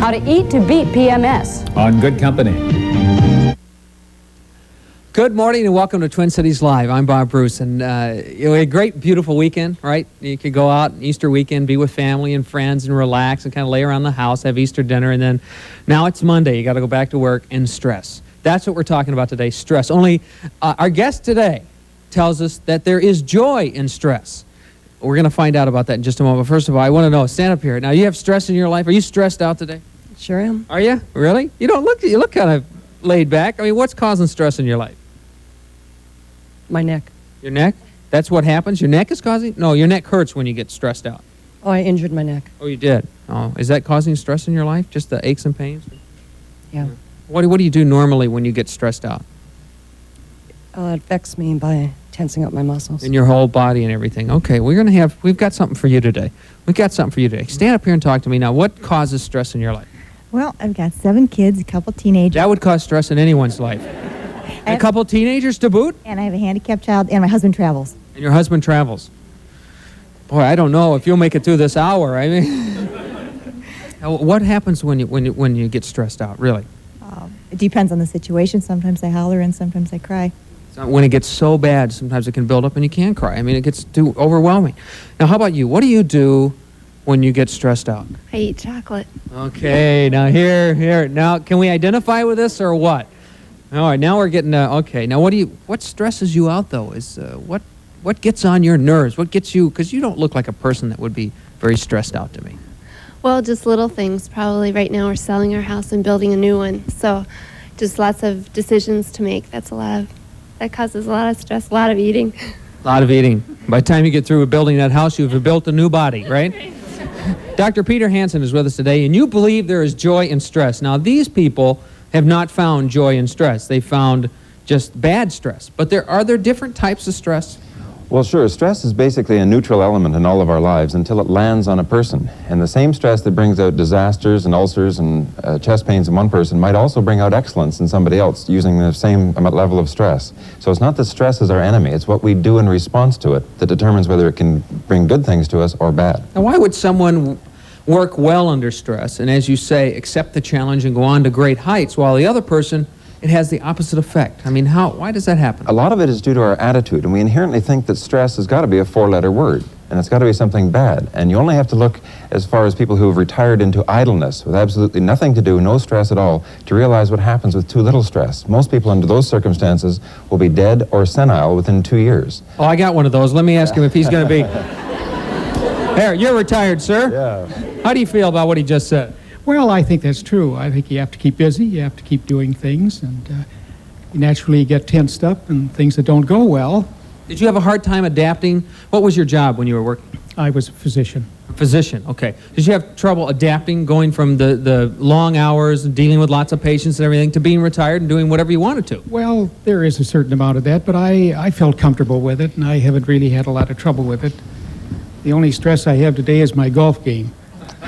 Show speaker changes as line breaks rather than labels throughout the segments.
How to eat to beat PMS.
On Good Company.
Good morning and welcome to Twin Cities Live. I'm Bob Bruce, and we had a great, beautiful weekend, right? You could go out Easter weekend, be with family and friends and relax and kind of lay around the house, have Easter dinner, and then now it's Monday. You got to go back to work and stress. That's what we're talking about today, stress. Only our guest today tells us that there is joy in stress. We're going to find out about that in just a moment. First of all, I want to know, stand up here. Now, you have stress in your life. Are you stressed out today?
Sure am.
Are you? Really? You look kind of laid back. I mean, what's causing stress in your life?
My neck.
Your neck? That's what happens? Your neck is causing? No, your neck hurts when you get stressed out.
Oh, I injured my neck.
Oh, you did? Oh, is that causing stress in your life? Just the aches and pains?
Yeah.
What do you do normally when you get stressed out?
It affects me by tensing up my muscles.
In your whole body and everything. Okay, we've got something for you today. Stand up here and talk to me now. What causes stress in your life?
Well, I've got 7 kids, a couple teenagers.
That would cause stress in anyone's life. A couple teenagers to boot?
And I have a handicapped child, and my husband travels.
And your husband travels. Boy, I don't know if you'll make it through this hour. I mean, what happens when you get stressed out, really?
It depends on the situation. Sometimes I holler and sometimes I cry.
So when it gets so bad, sometimes it can build up and you can cry. I mean, it gets too overwhelming. Now, how about you? What do you do when you get stressed out?
I eat chocolate.
Okay, now here. Now, can we identify with this or what? All right, now we're getting, okay. Now, what stresses you out, though, is what gets on your nerves? What gets you, because you don't look like a person that would be very stressed out to me.
Well, just little things. Probably right now we're selling our house and building a new one. So just lots of decisions to make. That causes a lot of stress, a lot of eating.
A lot of eating. By the time you get through with building that house, you've built a new body, right? Dr. Peter Hanson is with us today, and you believe there is joy in stress. Now, these people have not found joy in stress. They found just bad stress. But are there different types of stress?
Well, sure. Stress is basically a neutral element in all of our lives until it lands on a person. And the same stress that brings out disasters and ulcers and chest pains in one person might also bring out excellence in somebody else using the same level of stress. So it's not that stress is our enemy. It's what we do in response to it that determines whether it can bring good things to us or bad.
Now, why would someone work well under stress and, as you say, accept the challenge and go on to great heights, while the other person, it has the opposite effect? I mean, why does that happen?
A lot of it is due to our attitude, and we inherently think that stress has got to be a 4-letter word, and it's got to be something bad. And you only have to look as far as people who have retired into idleness with absolutely nothing to do, no stress at all, to realize what happens with too little stress. Most people under those circumstances will be dead or senile within 2 years.
Oh, I got one of those. Let me ask him if he's going to be... Here, you're retired, sir.
Yeah.
How do you feel about what he just said?
Well, I think that's true. I think you have to keep busy, you have to keep doing things, and you naturally get tensed up and things that don't go well.
Did you have a hard time adapting? What was your job when you were working?
I was a physician.
A physician, okay. Did you have trouble adapting, going from the long hours and dealing with lots of patients and everything to being retired and doing whatever you wanted to?
Well, there is a certain amount of that, but I felt comfortable with it, and I haven't really had a lot of trouble with it. The only stress I have today is my golf game.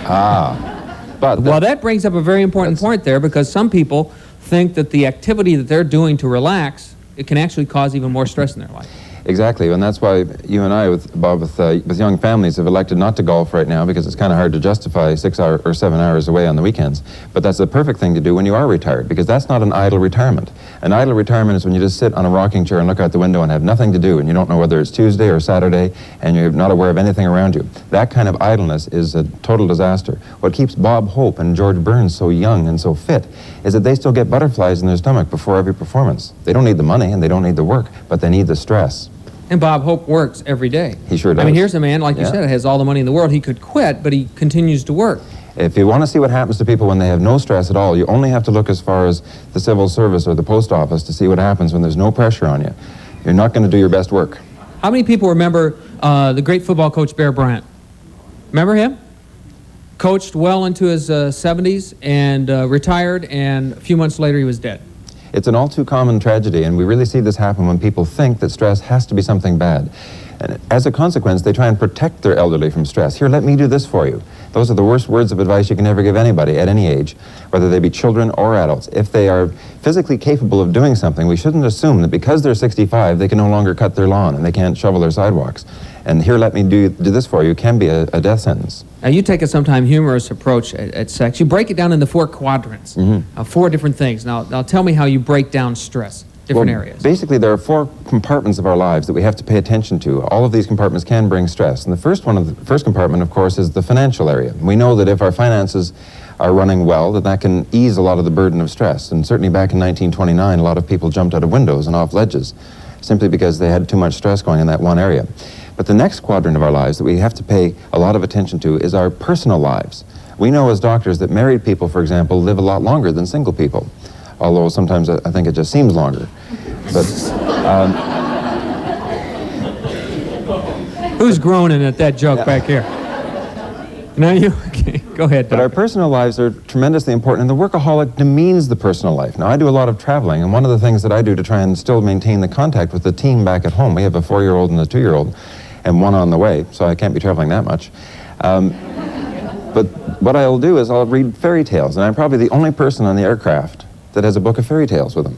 Well, that brings up a very important point there, because some people think that the activity that they're doing to relax, it can actually cause even more stress in their life.
Exactly, and that's why you and I, Bob, with young families, have elected not to golf right now, because it's kind of hard to justify 6 or 7 hours away on the weekends. But that's the perfect thing to do when you are retired, because that's not an idle retirement. An idle retirement is when you just sit on a rocking chair and look out the window and have nothing to do, and you don't know whether it's Tuesday or Saturday, and you're not aware of anything around you. That kind of idleness is a total disaster. What keeps Bob Hope and George Burns so young and so fit is that they still get butterflies in their stomach before every performance. They don't need the money and they don't need the work, but they need the stress.
And Bob Hope works every day.
He sure does.
I mean, here's a man, like you said, has all the money in the world. He could quit, but he continues to work.
If you want to see what happens to people when they have no stress at all, you only have to look as far as the civil service or the post office to see what happens when there's no pressure on you. You're not going to do your best work.
How many people remember the great football coach Bear Bryant? Remember him? Coached well into his 70s and retired, and a few months later he was dead.
It's an all too common tragedy, and we really see this happen when people think that stress has to be something bad. And as a consequence, they try and protect their elderly from stress. Here, let me do this for you. Those are the worst words of advice you can ever give anybody at any age, whether they be children or adults. If they are physically capable of doing something, we shouldn't assume that because they're 65, they can no longer cut their lawn and they can't shovel their sidewalks. And here, let me do this for you can be a death sentence.
Now, you take a sometimes humorous approach at sex. You break it down into 4 quadrants, 4 different things. Now, tell me how you break down stress, different areas.
Basically, there are 4 compartments of our lives that we have to pay attention to. All of these compartments can bring stress. And the first compartment, of course, is the financial area. We know that if our finances are running well, that can ease a lot of the burden of stress. And certainly back in 1929, a lot of people jumped out of windows and off ledges simply because they had too much stress going in that one area. But the next quadrant of our lives that we have to pay a lot of attention to is our personal lives. We know as doctors that married people, for example, live a lot longer than single people, although sometimes I think it just seems longer. But
who's groaning at that joke back here? No, you? Okay, go ahead,
But
Doctor.
our personal lives are tremendously important, and the workaholic demeans the personal life. Now, I do a lot of traveling, and one of the things that I do to try and still maintain the contact with the team back at home, we have a 4-year-old and a 2-year-old, and one on the way, so I can't be traveling that much. But what I'll do is I'll read fairy tales, and I'm probably the only person on the aircraft that has a book of fairy tales with them.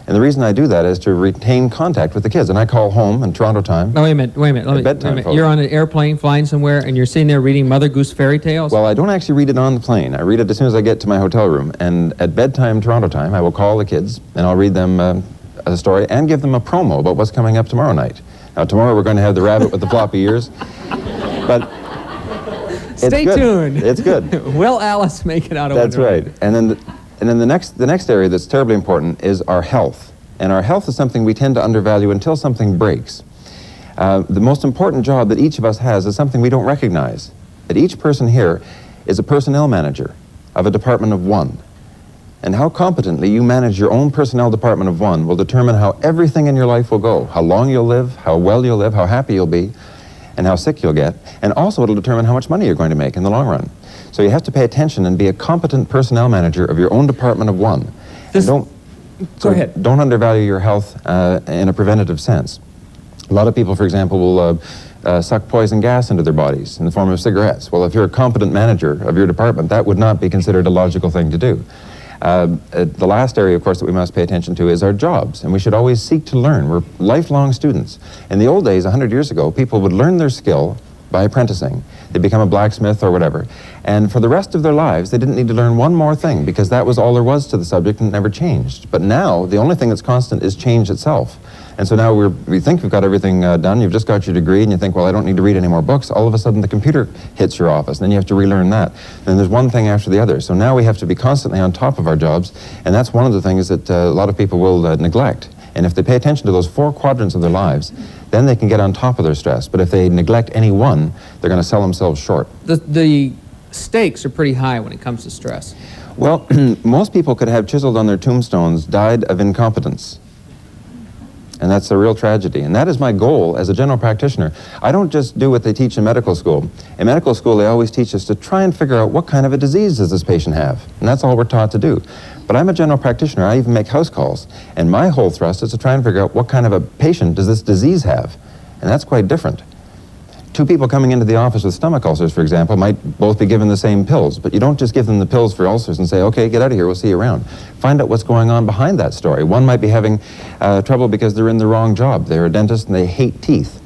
And the reason I do that is to retain contact with the kids. And I call home in Toronto time.
No, wait a minute.
Bedtime, folks.
You're on an airplane flying somewhere, and you're sitting there reading Mother Goose fairy tales?
Well, I don't actually read it on the plane. I read it as soon as I get to my hotel room. And at bedtime, Toronto time, I will call the kids, and I'll read them a story and give them a promo about what's coming up tomorrow night. Now, tomorrow we're going to have the rabbit with the floppy ears. But
Stay tuned.
It's good.
Will Alice make it out of
That's
Wonder
right. And then the next area that's terribly important is our health. And our health is something we tend to undervalue until something breaks. The most important job that each of us has is something we don't recognize. That each person here is a personnel manager of a department of 1. And how competently you manage your own personnel department of 1 will determine how everything in your life will go, how long you'll live, how well you'll live, how happy you'll be, and how sick you'll get. And also it'll determine how much money you're going to make in the long run. So you have to pay attention and be a competent personnel manager of your own department of 1.
Go ahead.
Don't undervalue your health in a preventative sense. A lot of people, for example, will suck poison gas into their bodies in the form of cigarettes. Well, if you're a competent manager of your department, that would not be considered a logical thing to do. The last area, of course, that we must pay attention to is our jobs, and we should always seek to learn. We're lifelong students. In the old days, 100 years ago, people would learn their skill by apprenticing. They'd become a blacksmith or whatever. And for the rest of their lives, they didn't need to learn one more thing because that was all there was to the subject and it never changed. But now, the only thing that's constant is change itself. And so now we think we've got everything done. You've just got your degree and you think, well, I don't need to read any more books. All of a sudden, the computer hits your office and then you have to relearn that. And there's one thing after the other. So now we have to be constantly on top of our jobs. And that's one of the things that a lot of people will neglect. And if they pay attention to those 4 quadrants of their lives, then they can get on top of their stress. But if they neglect any one, they're going to sell themselves short.
The stakes are pretty high when it comes to stress.
Well, most people could have chiseled on their tombstones, died of incompetence. And that's a real tragedy. And that is my goal as a general practitioner. I don't just do what they teach in medical school. In medical school, they always teach us to try and figure out what kind of a disease does this patient have. And that's all we're taught to do. But I'm a general practitioner. I even make house calls. And my whole thrust is to try and figure out what kind of a patient does this disease have. And that's quite different. 2 people coming into the office with stomach ulcers, for example, might both be given the same pills, but you don't just give them the pills for ulcers and say, okay, get out of here, we'll see you around. Find out what's going on behind that story. One might be having trouble because they're in the wrong job. They're a dentist and they hate teeth.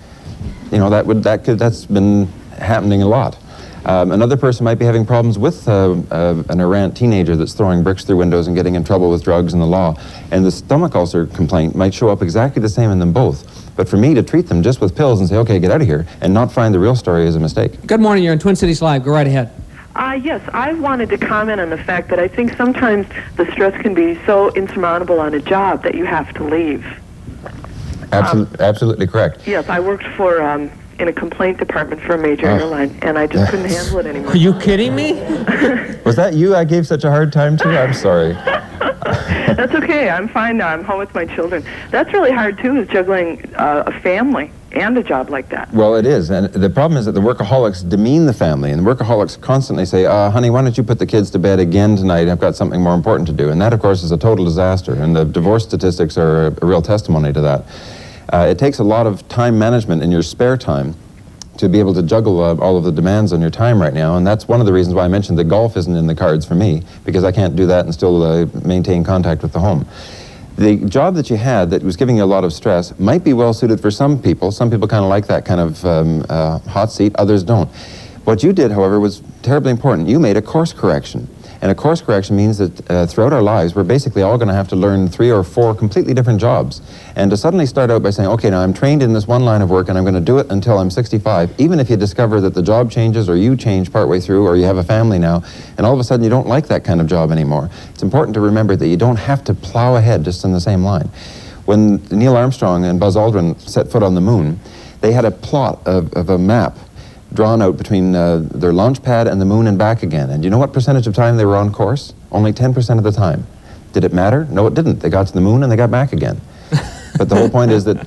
You know, that's been happening a lot. Another person might be having problems with an errant teenager that's throwing bricks through windows and getting in trouble with drugs and the law. And the stomach ulcer complaint might show up exactly the same in them both. But for me to treat them just with pills and say, okay, get out of here, and not find the real story is a mistake.
Good morning, you're in Twin Cities Live. Go right ahead.
Yes, I wanted to comment on the fact that I think sometimes the stress can be so insurmountable on a job that you have to leave.
Absolutely correct.
Yes, I worked for in a complaint department for a major airline, and I just couldn't handle it anymore.
Are you kidding me?
Was that you I gave such a hard time to? I'm sorry.
That's okay. I'm fine now. I'm home with my children. That's really hard, too, is juggling a family and a job like that.
Well, it is. And the problem is that the workaholics demean the family. And the workaholics constantly say, honey, why don't you put the kids to bed again tonight? I've got something more important to do. And that, of course, is a total disaster. And the divorce statistics are a real testimony to that. It takes a lot of time management in your spare time to be able to juggle all of the demands on your time right now, and that's one of the reasons why I mentioned that golf isn't in the cards for me, because I can't do that and still maintain contact with the home. The job that you had that was giving you a lot of stress might be well suited for some people. Some people kind of like that kind of hot seat, others don't. What you did, however, was terribly important. You made a course correction. And a course correction means that throughout our lives, we're basically all going to have to learn 3 or 4 completely different jobs. And to suddenly start out by saying, okay, now I'm trained in this one line of work and I'm going to do it until I'm 65, even if you discover that the job changes or you change partway through or you have a family now, and all of a sudden you don't like that kind of job anymore, it's important to remember that you don't have to plow ahead just in the same line. When Neil Armstrong and Buzz Aldrin set foot on the moon, they had a plot of a map drawn out between their launch pad and the moon and back again. And you know what percentage of time they were on course? Only 10% of the time. Did it matter? No, it didn't. They got to the moon and they got back again. But the whole point is that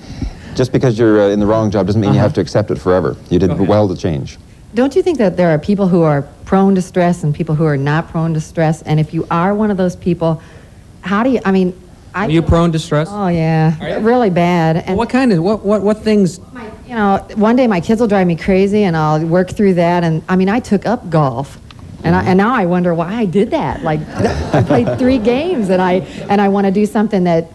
just because you're in the wrong job doesn't mean you have to accept it forever. You did well to change.
Don't you think that there are people who are prone to stress and people who are not prone to stress? And if you are one of those people, how do you, I mean...
Are you prone to stress?
Oh, yeah. Really bad. And
what kind of, what things...
You know, one day my kids will drive me crazy and I'll work through that. And I mean, I took up golf. And now I wonder why I did that. Like, I played 3 games and I want to do something that,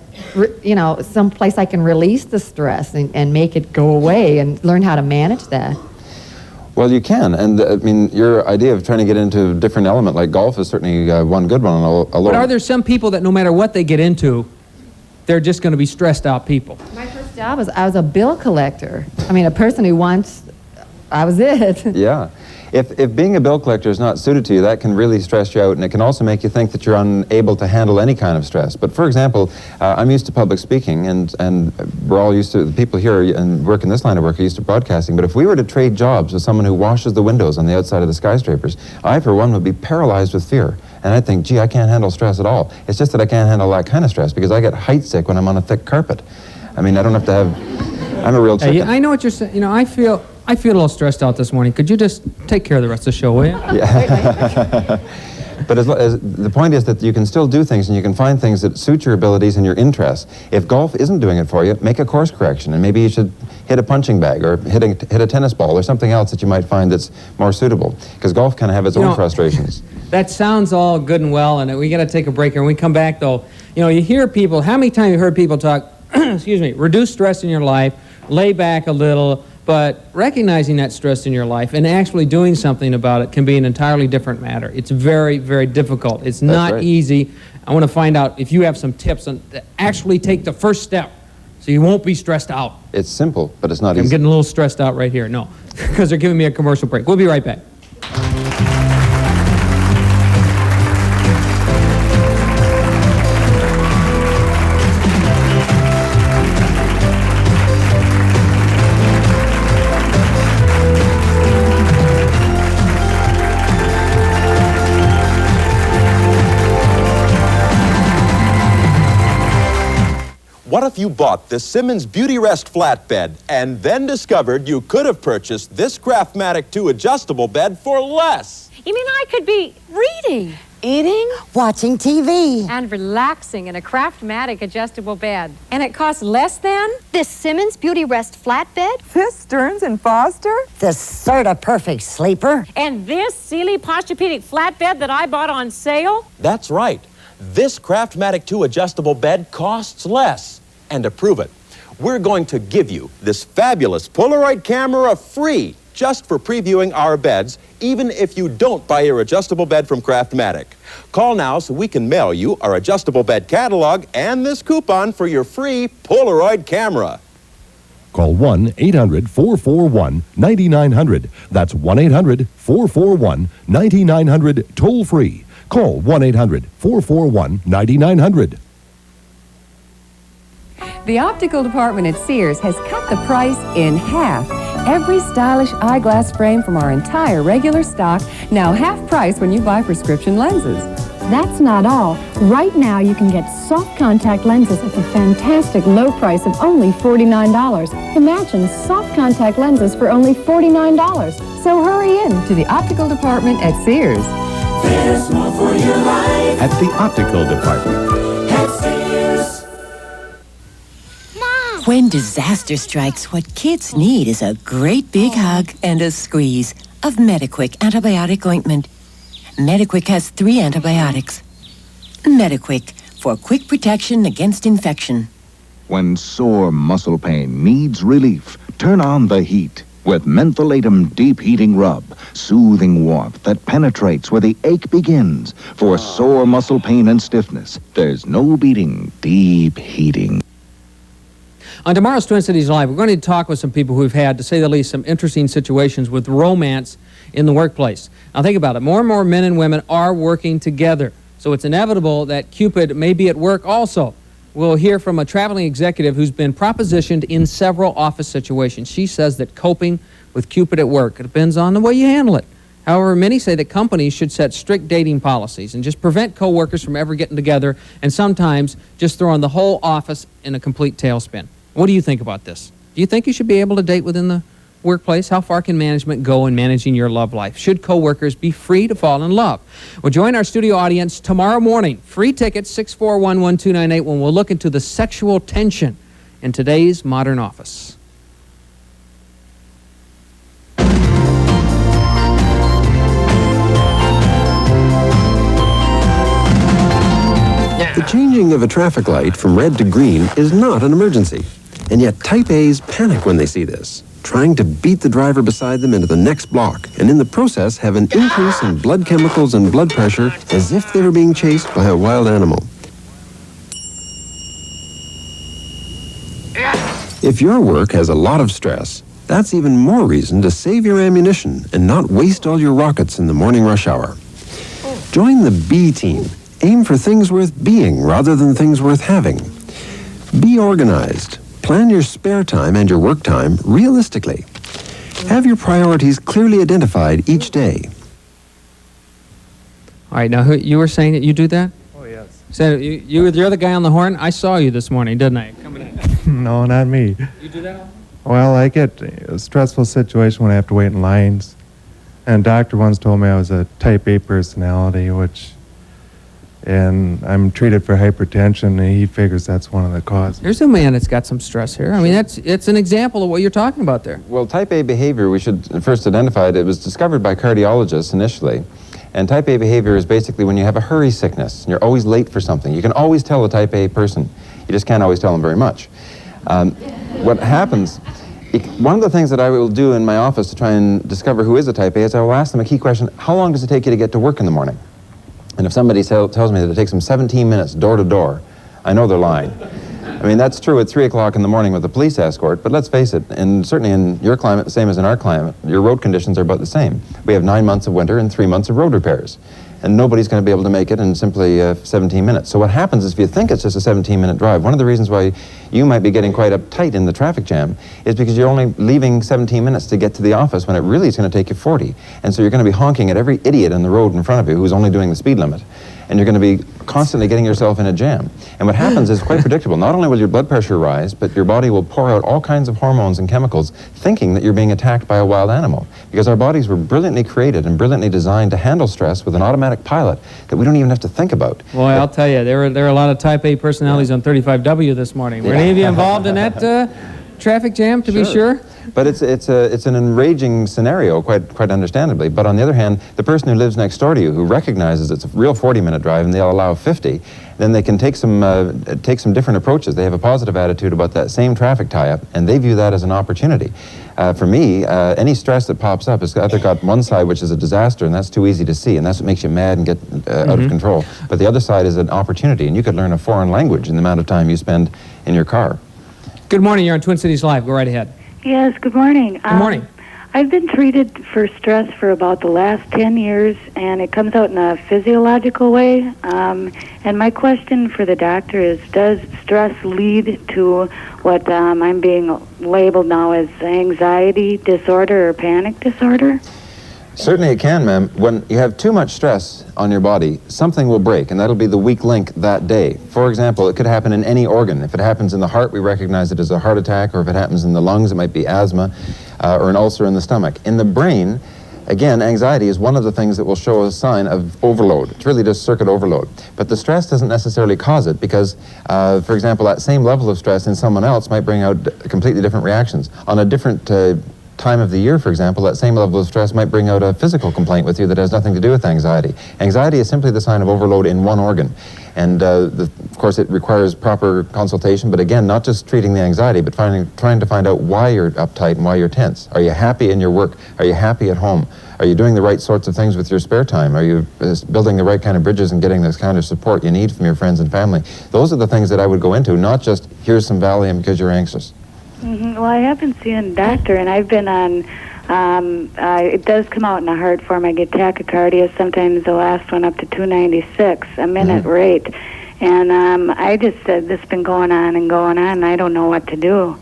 you know, someplace I can release the stress and make it go away and learn how to manage that.
Well, you can, and I mean, your idea of trying to get into a different element like golf is certainly one good one alone.
But are there some people that no matter what they get into, they're just going to be stressed out people?
My first job was, I was a bill collector. I mean, a person who wants, I was it.
Yeah. If being a bill collector is not suited to you, that can really stress you out, and it can also make you think that you're unable to handle any kind of stress. But for example, I'm used to public speaking, and we're all used to, the people here and work in this line of work are used to broadcasting, but if we were to trade jobs with someone who washes the windows on the outside of the skyscrapers, I, for one, would be paralyzed with fear. And I'd think, gee, I can't handle stress at all. It's just that I can't handle that kind of stress because I get height sick when I'm on a thick carpet. I mean, I don't have to have, I'm a real chicken.
Hey, I know what you're saying. You know, I feel a little stressed out this morning. Could you just take care of the rest of the show, will you?
Yeah. But as the point is that you can still do things and you can find things that suit your abilities and your interests. If golf isn't doing it for you, make a course correction, and maybe you should hit a punching bag or hit a tennis ball or something else that you might find that's more suitable. Because golf can have its own frustrations.
That sounds all good and well, and we got to take a break here. When we come back, though, you know, you hear people, how many times have you heard people talk, excuse me, reduce stress in your life, lay back a little, but recognizing that stress in your life and actually doing something about it can be an entirely different matter. It's very, very difficult. It's not easy. I want to find out if you have some tips on to actually take the first step so you won't be stressed out.
It's simple, but it's not easy.
I'm getting a little stressed out right here. No, because they're giving me a commercial break. We'll be right back.
What if you bought the Simmons Beauty Rest flatbed and then discovered you could have purchased this Craftmatic 2 adjustable bed for less?
You mean I could be reading,
eating, watching TV,
and relaxing in a Craftmatic adjustable bed? And it costs less than
this Simmons Beauty Rest flatbed,
this Stearns & Foster,
this Serta Perfect Sleeper,
and this Sealy Posturepedic flatbed that I bought on sale?
That's right. This Craftmatic 2 adjustable bed costs less. And to prove it, we're going to give you this fabulous Polaroid camera free just for previewing our beds, even if you don't buy your adjustable bed from Craftmatic. Call now so we can mail you our adjustable bed catalog and this coupon for your free Polaroid camera.
Call 1-800-441-9900. That's 1-800-441-9900 toll free. Call 1-800-441-9900.
The optical department at Sears has cut the price in half. Every stylish eyeglass frame from our entire regular stock, now half price when you buy prescription lenses.
That's not all. Right now you can get soft contact lenses at the fantastic low price of only $49. Imagine soft contact lenses for only $49. So hurry in
to the optical department at Sears.
There's more for your life
at the optical department.
At Sears.
When disaster strikes, what kids need is a great big hug and a squeeze of Mediquick antibiotic ointment. Mediquick has 3 antibiotics. Mediquick, for quick protection against infection.
When sore muscle pain needs relief, turn on the heat with Mentholatum Deep Heating Rub. Soothing warmth that penetrates where the ache begins. For sore muscle pain and stiffness, there's no beating deep heating.
On tomorrow's Twin Cities Live, we're going to talk with some people who've had, to say the least, some interesting situations with romance in the workplace. Now think about it. More and more men and women are working together. So it's inevitable that Cupid may be at work also. We'll hear from a traveling executive who's been propositioned in several office situations. She says that coping with Cupid at work depends on the way you handle it. However, many say that companies should set strict dating policies and just prevent coworkers from ever getting together and sometimes just throwing the whole office in a complete tailspin. What do you think about this? Do you think you should be able to date within the workplace? How far can management go in managing your love life? Should coworkers be free to fall in love? Well, join our studio audience tomorrow morning. Free tickets, 641-1298, when we'll look into the sexual tension in today's modern office.
The changing of a traffic light from red to green is not an emergency. And yet Type A's panic when they see this, trying to beat the driver beside them into the next block, and in the process have an increase in blood chemicals and blood pressure as if they were being chased by a wild animal. If your work has a lot of stress, that's even more reason to save your ammunition and not waste all your rockets in the morning rush hour. Join the B team. Aim for things worth being rather than things worth having. Be organized. Plan your spare time and your work time realistically. Have your priorities clearly identified each day.
All right, now you were saying that you do that?
Oh, yes.
So you're the other guy on the horn? I saw you this morning, didn't I? Coming in.
No, not me.
You do that?
Well, I get a stressful situation when I have to wait in lines. And a doctor once told me I was a type A personality, and I'm treated for hypertension, and he figures that's one of the causes.
There's a man that's got some stress here. I mean, it's an example of what you're talking about there.
Well, type A behavior, we should first identify it. It was discovered by cardiologists initially. And type A behavior is basically when you have a hurry sickness and you're always late for something. You can always tell a type A person. You just can't always tell them very much. What happens, one of the things that I will do in my office to try and discover who is a type A is I will ask them a key question: how long does it take you to get to work in the morning? And if somebody tells me that it takes them 17 minutes door to door, I know they're lying. I mean, that's true at 3 o'clock in the morning with a police escort, but let's face it, and certainly in your climate, the same as in our climate, your road conditions are about the same. We have 9 months of winter and 3 months of road repairs. And nobody's going to be able to make it in simply 17 minutes. So what happens is if you think it's just a 17-minute drive, one of the reasons why you might be getting quite uptight in the traffic jam is because you're only leaving 17 minutes to get to the office when it really is going to take you 40. And so you're going to be honking at every idiot on the road in front of you who's only doing the speed limit. And you're going to be constantly getting yourself in a jam. And what happens is quite predictable. Not only will your blood pressure rise, but your body will pour out all kinds of hormones and chemicals thinking that you're being attacked by a wild animal. Because our bodies were brilliantly created and brilliantly designed to handle stress with an automatic pilot that we don't even have to think about.
Boy, I'll tell you, there are a lot of Type A personalities on 35W this morning. Were any of you involved in that traffic jam, to be sure?
But it's an enraging scenario, quite understandably. But on the other hand, the person who lives next door to you, who recognizes it's a real 40-minute drive and they'll allow 50, then they can take some different approaches. They have a positive attitude about that same traffic tie-up, and they view that as an opportunity. For me, any stress that pops up has either got one side, which is a disaster, and that's too easy to see, and that's what makes you mad and get out of control. But the other side is an opportunity, and you could learn a foreign language in the amount of time you spend in your car.
Good morning. You're on Twin Cities Live. Go right ahead.
Yes, good morning.
Good morning.
I've been treated for stress for about the last 10 years, and it comes out in a physiological way. And my question for the doctor is, does stress lead to what I'm being labeled now as anxiety disorder or panic disorder?
Certainly it can, ma'am. When you have too much stress on your body, something will break, and that'll be the weak link that day. For example, it could happen in any organ. If it happens in the heart, we recognize it as a heart attack, or if it happens in the lungs, it might be asthma, or an ulcer in the stomach. In the brain, Again, anxiety is one of the things that will show a sign of overload. It's really just circuit overload. But the stress doesn't necessarily cause it because, for example, that same level of stress in someone else might bring out completely different reactions. On a different time of the year, for example, that same level of stress might bring out a physical complaint with you that has nothing to do with anxiety. Anxiety is simply the sign of overload in one organ. And of course, it requires proper consultation, but again, not just treating the anxiety, but trying to find out why you're uptight and why you're tense. Are you happy in your work? Are you happy at home? Are you doing the right sorts of things with your spare time? Are you building the right kind of bridges and getting this kind of support you need from your friends and family? Those are the things that I would go into, not just here's some Valium because you're anxious.
Mm-hmm. Well, I have been seeing a doctor, and I've been on, it does come out in the heart form. I get tachycardia, sometimes the last one up to 296 a minute rate. And I just said this has been going on, and I don't know what to do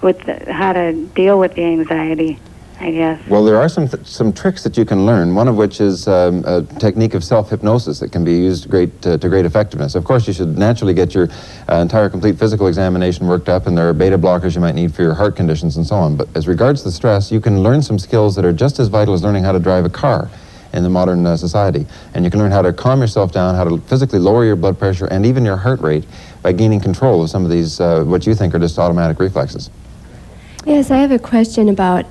with how to deal with the anxiety, I guess.
Well, there are some tricks that you can learn, one of which is a technique of self-hypnosis that can be used to great effectiveness. Of course, you should naturally get your entire complete physical examination worked up, and there are beta blockers you might need for your heart conditions and so on. But as regards to the stress, you can learn some skills that are just as vital as learning how to drive a car in the modern society. And you can learn how to calm yourself down, how to physically lower your blood pressure and even your heart rate by gaining control of some of these, what you think are just automatic reflexes.
Yes, I have a question about,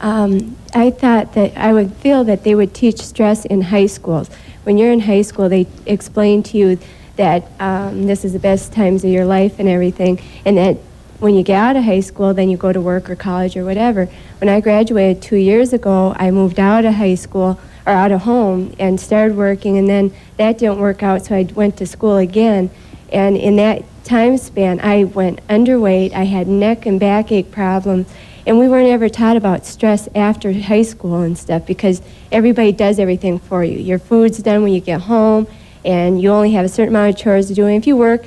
I thought that I would feel that they would teach stress in high schools. When you're in high school, they explain to you that this is the best times of your life and everything, and that when you get out of high school, then you go to work or college or whatever. When I graduated 2 years ago, I moved out of high school, or out of home, and started working, and then that didn't work out, so I went to school again. And in that time span, I went underweight, I had neck and backache problems, and we weren't ever taught about stress after high school and stuff because everybody does everything for you. Your food's done when you get home, and you only have a certain amount of chores to do. And if you work,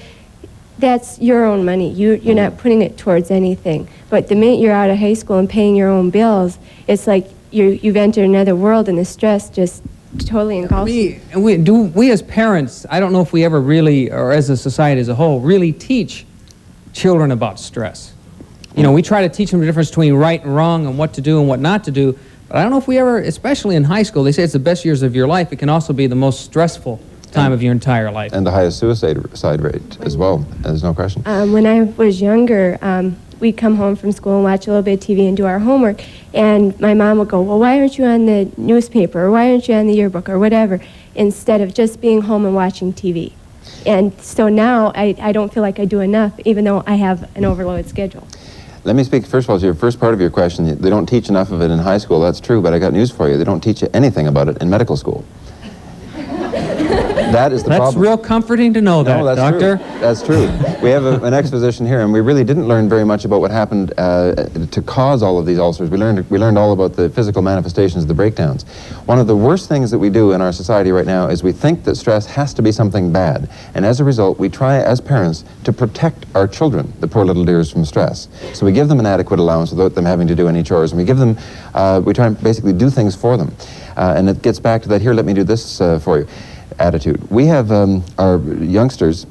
that's your own money. You're not putting it towards anything. But the minute you're out of high school and paying your own bills, it's like you've entered another world, and the stress just totally engulfs you.
We as parents, I don't know if we ever really, or as a society as a whole, really teach children about stress. You know, we try to teach them the difference between right and wrong and what to do and what not to do, but I don't know if we ever, especially in high school, they say it's the best years of your life. It can also be the most stressful time of your entire life. And the highest suicide rate as well, there's no question.
When I was younger, we'd come home from school and watch a little bit of TV and do our homework, and my mom would go, well, why aren't you on the newspaper, or why aren't you on the yearbook, or whatever, instead of just being home and watching TV. And so now I don't feel like I do enough, even though I have an overloaded schedule.
Let me speak, first of all, to your first part of your question. They don't teach enough of it in high school, that's true, but I got news for you. They don't teach you anything about it in medical school. That is the problem.
That's real comforting to know that,
that's
Doctor.
True. That's true. We have an ex-physician here, and we really didn't learn very much about what happened to cause all of these ulcers. We learned all about the physical manifestations of the breakdowns. One of the worst things that we do in our society right now is we think that stress has to be something bad, and as a result, we try as parents to protect our children, the poor little dears, from stress. So we give them an adequate allowance without them having to do any chores, and we give them, we try and basically do things for them. And it gets back to that, here, let me do this for you attitude. We have our youngsters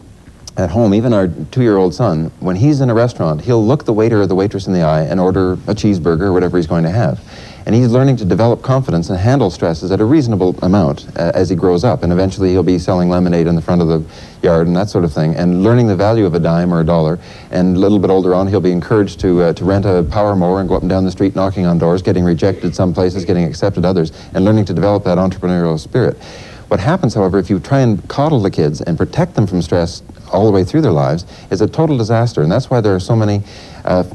at home, even our 2-year-old son, when he's in a restaurant, he'll look the waiter or the waitress in the eye and order a cheeseburger or whatever he's going to have. And he's learning to develop confidence and handle stresses at a reasonable amount as he grows up. And eventually he'll be selling lemonade in the front of the yard and that sort of thing, and learning the value of a dime or a dollar. And a little bit older on, he'll be encouraged to rent a power mower and go up and down the street knocking on doors, getting rejected some places, getting accepted others, and learning to develop that entrepreneurial spirit. What happens, however, if you try and coddle the kids and protect them from stress all the way through their lives, is a total disaster. And that's why there are so many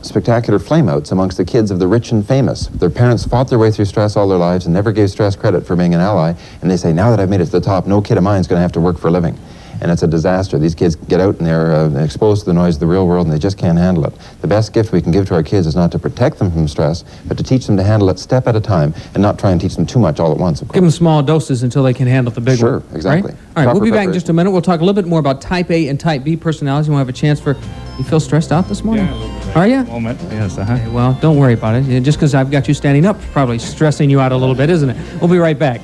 spectacular flameouts amongst the kids of the rich and famous. Their parents fought their way through stress all their lives and never gave stress credit for being an ally. And they say, now that I've made it to the top, no kid of mine is going to have to work for a living. And it's a disaster. These kids get out and they're exposed to the noise of the real world, and they just can't handle it. The best gift we can give to our kids is not to protect them from stress, but to teach them to handle it step at a time and not try and teach them too much all at once. Of course.
Give them small doses until they can handle the big one.
Sure, exactly.
Right? All right, we'll be back in just a minute. We'll talk a little bit more about type A and type B personalities. We'll have a chance for, you feel stressed out this morning?
Yeah, a little bit.
Are you?
Moment, yes,
Okay, well, don't worry about it. Just because I've got you standing up, probably stressing you out a little bit, isn't it? We'll be right back.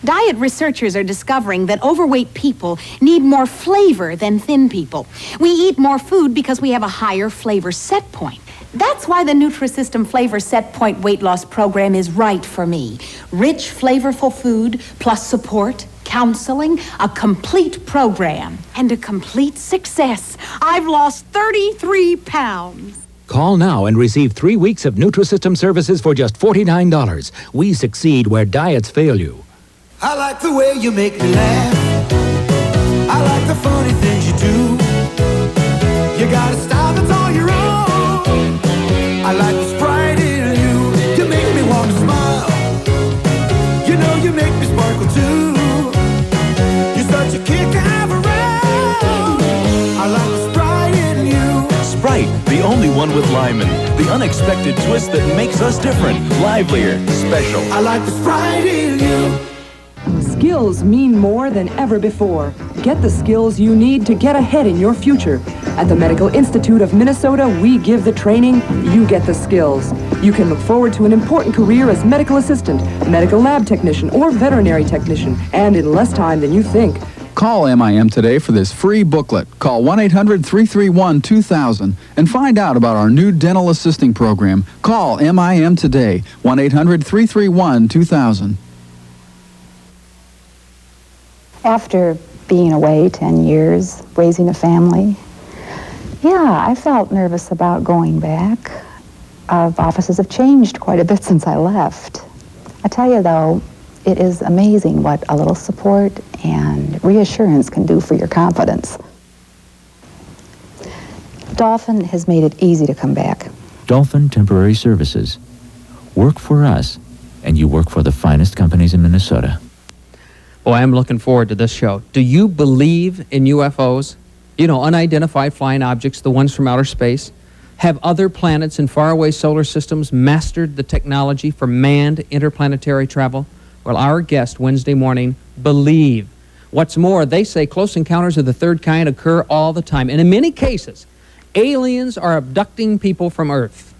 Diet researchers are discovering that overweight people need more flavor than thin people. We eat more food because we have a higher flavor set point. That's why the Nutrisystem Flavor Set Point weight loss program is right for me. Rich, flavorful food, plus support, counseling, a complete program, and a complete success. I've lost 33 pounds.
Call now and receive 3 weeks of Nutrisystem services for just $49. We succeed where diets fail you.
I like the way you make me laugh. I like the funny things you do. You got a style that's all your own. I like the sprite in you. You make me want to smile. You know you make me sparkle too. You're such a kick to have around. I like the sprite in you.
Sprite, the only one with Lyman. The unexpected twist that makes us different, livelier, special.
I like the sprite in you.
Skills mean more than ever before. Get the skills you need to get ahead in your future. At the Medical Institute of Minnesota, we give the training, you get the skills. You can look forward to an important career as medical assistant, medical lab technician, or veterinary technician, and in less time than you think.
Call MIM today for this free booklet. Call 1-800-331-2000 and find out about our new dental assisting program. Call MIM today, 1-800-331-2000.
After being away 10 years, raising a family, yeah, I felt nervous about going back. Offices have changed quite a bit since I left. I tell you though, it is amazing what a little support and reassurance can do for your confidence. Dolphin has made it easy to come back.
Dolphin Temporary Services. Work for us, and you work for the finest companies in Minnesota.
Boy, I'm looking forward to this show. Do you believe in UFOs? You know, unidentified flying objects, the ones from outer space. Have other planets in faraway solar systems mastered the technology for manned interplanetary travel? Well, our guest Wednesday morning believe. What's more, they say close encounters of the third kind occur all the time. And in many cases, aliens are abducting people from Earth.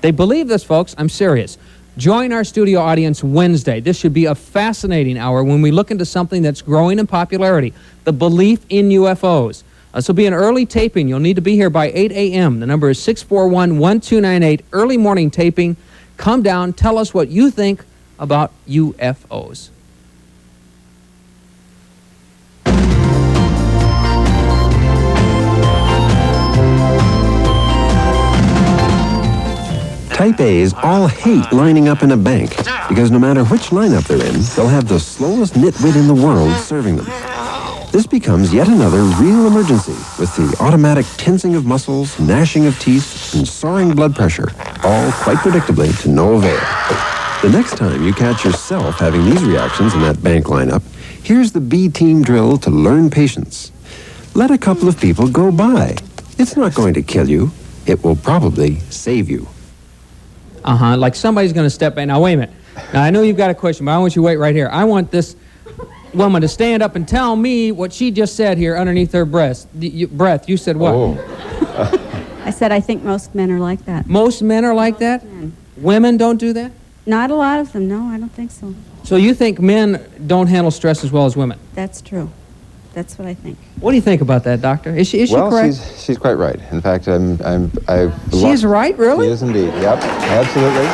They believe this, folks. I'm serious. Join our studio audience Wednesday. This should be a fascinating hour when we look into something that's growing in popularity, the belief in UFOs. This will be an early taping. You'll need to be here by 8 a.m. The number is 641-1298. Early morning taping. Come down. Tell us what you think about UFOs.
Type A's all hate lining up in a bank because no matter which lineup they're in, they'll have the slowest nitwit in the world serving them. This becomes yet another real emergency with the automatic tensing of muscles, gnashing of teeth, and soaring blood pressure, all quite predictably to no avail. The next time you catch yourself having these reactions in that bank lineup, here's the B-team drill to learn patience. Let a couple of people go by. It's not going to kill you. It will probably save you.
Like somebody's going to step in. Now, wait a minute. Now, I know you've got a question, but I want you to wait right here. I want this woman to stand up and tell me what she just said here underneath her breath. You said what?
Oh.
I said I think most men are like that.
Most men are like that? Women don't do that?
Not a lot of them, no, I don't think so.
So you think men don't handle stress as well as women?
That's true. That's what I think.
What do you think about that, doctor? Is she correct?
She's quite right. In fact,
She's right, really?
She is indeed. Yep, absolutely.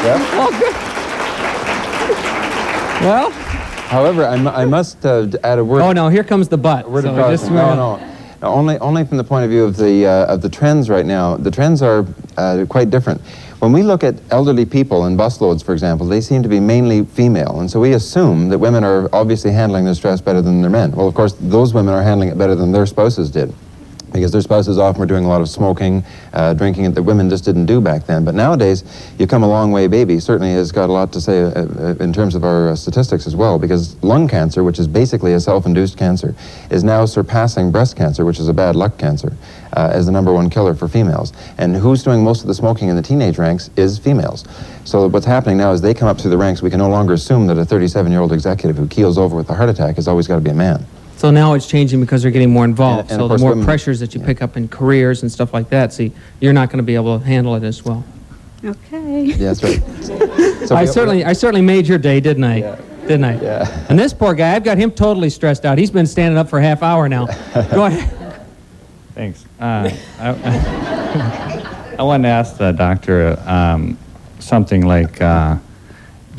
Yep.
Oh, good. Well.
However, I must add a word.
Oh no, here comes the but.
Word of caution. No. Only from the point of view of the trends right now. The trends are quite different. When we look at elderly people in busloads, for example, they seem to be mainly female, and so we assume that women are obviously handling their stress better than their men. Well, of course, those women are handling it better than their spouses did, because their spouses often were doing a lot of smoking, drinking that women just didn't do back then. But nowadays, you come a long way, baby. Certainly has got a lot to say in terms of our statistics as well, because lung cancer, which is basically a self-induced cancer, is now surpassing breast cancer, which is a bad luck cancer, as the #1 killer for females. And who's doing most of the smoking in the teenage ranks is females. So what's happening now is they come up through the ranks. We can no longer assume that a 37-year-old executive who keels over with a heart attack has always got to be a man.
So now it's changing because they're getting more involved.
And
so
of
the
course
more
women,
pressures that you pick up in careers and stuff like that, see, you're not going to be able to handle it as well.
Okay.
Yeah, that's right.
I certainly made your day, didn't I?
Yeah.
Didn't I?
Yeah.
And this poor guy, I've got him totally stressed out. He's been standing up for a half hour now. Go ahead.
Thanks. I wanted to ask the doctor something like, do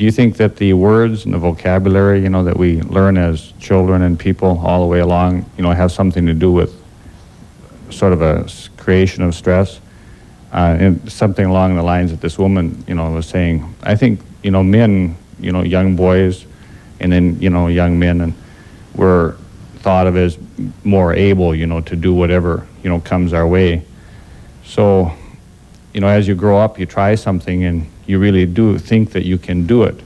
you think that the words and the vocabulary, that we learn as children and people all the way along, have something to do with sort of a creation of stress? And something along the lines that this woman, was saying. I think, men, young boys, and then, young men, and were thought of as more able, to do whatever, comes our way. So, as you grow up, you try something and you really do think that you can do it.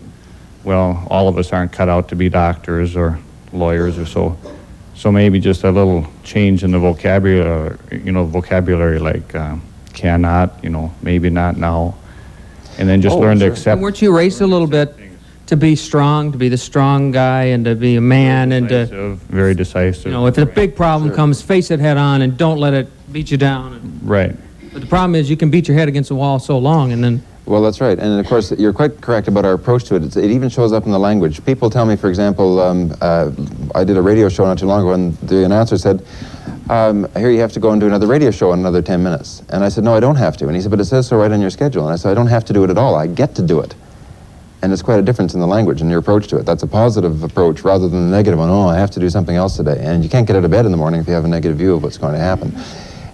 Well, all of us aren't cut out to be doctors or lawyers or so. So maybe just a little change in the vocabulary like cannot, maybe not now. And then just learn to accept.
And weren't you raised a little bit to be strong, to be the strong guy, and to be a man, and to
very decisive.
if a big problem comes, face it head on, and don't let it beat you down.
Right.
But the problem is, you can beat your head against the wall so long, and then.
Well, that's right. And of course, you're quite correct about our approach to it. It even shows up in the language. People tell me, for example, I did a radio show not too long ago, and the announcer said, here you have to go and do another radio show in another 10 minutes. And I said, no, I don't have to. And he said, but it says so right on your schedule. And I said, I don't have to do it at all. I get to do it. And it's quite a difference in the language and your approach to it. That's a positive approach rather than the negative one. Oh, I have to do something else today. And you can't get out of bed in the morning if you have a negative view of what's going to happen.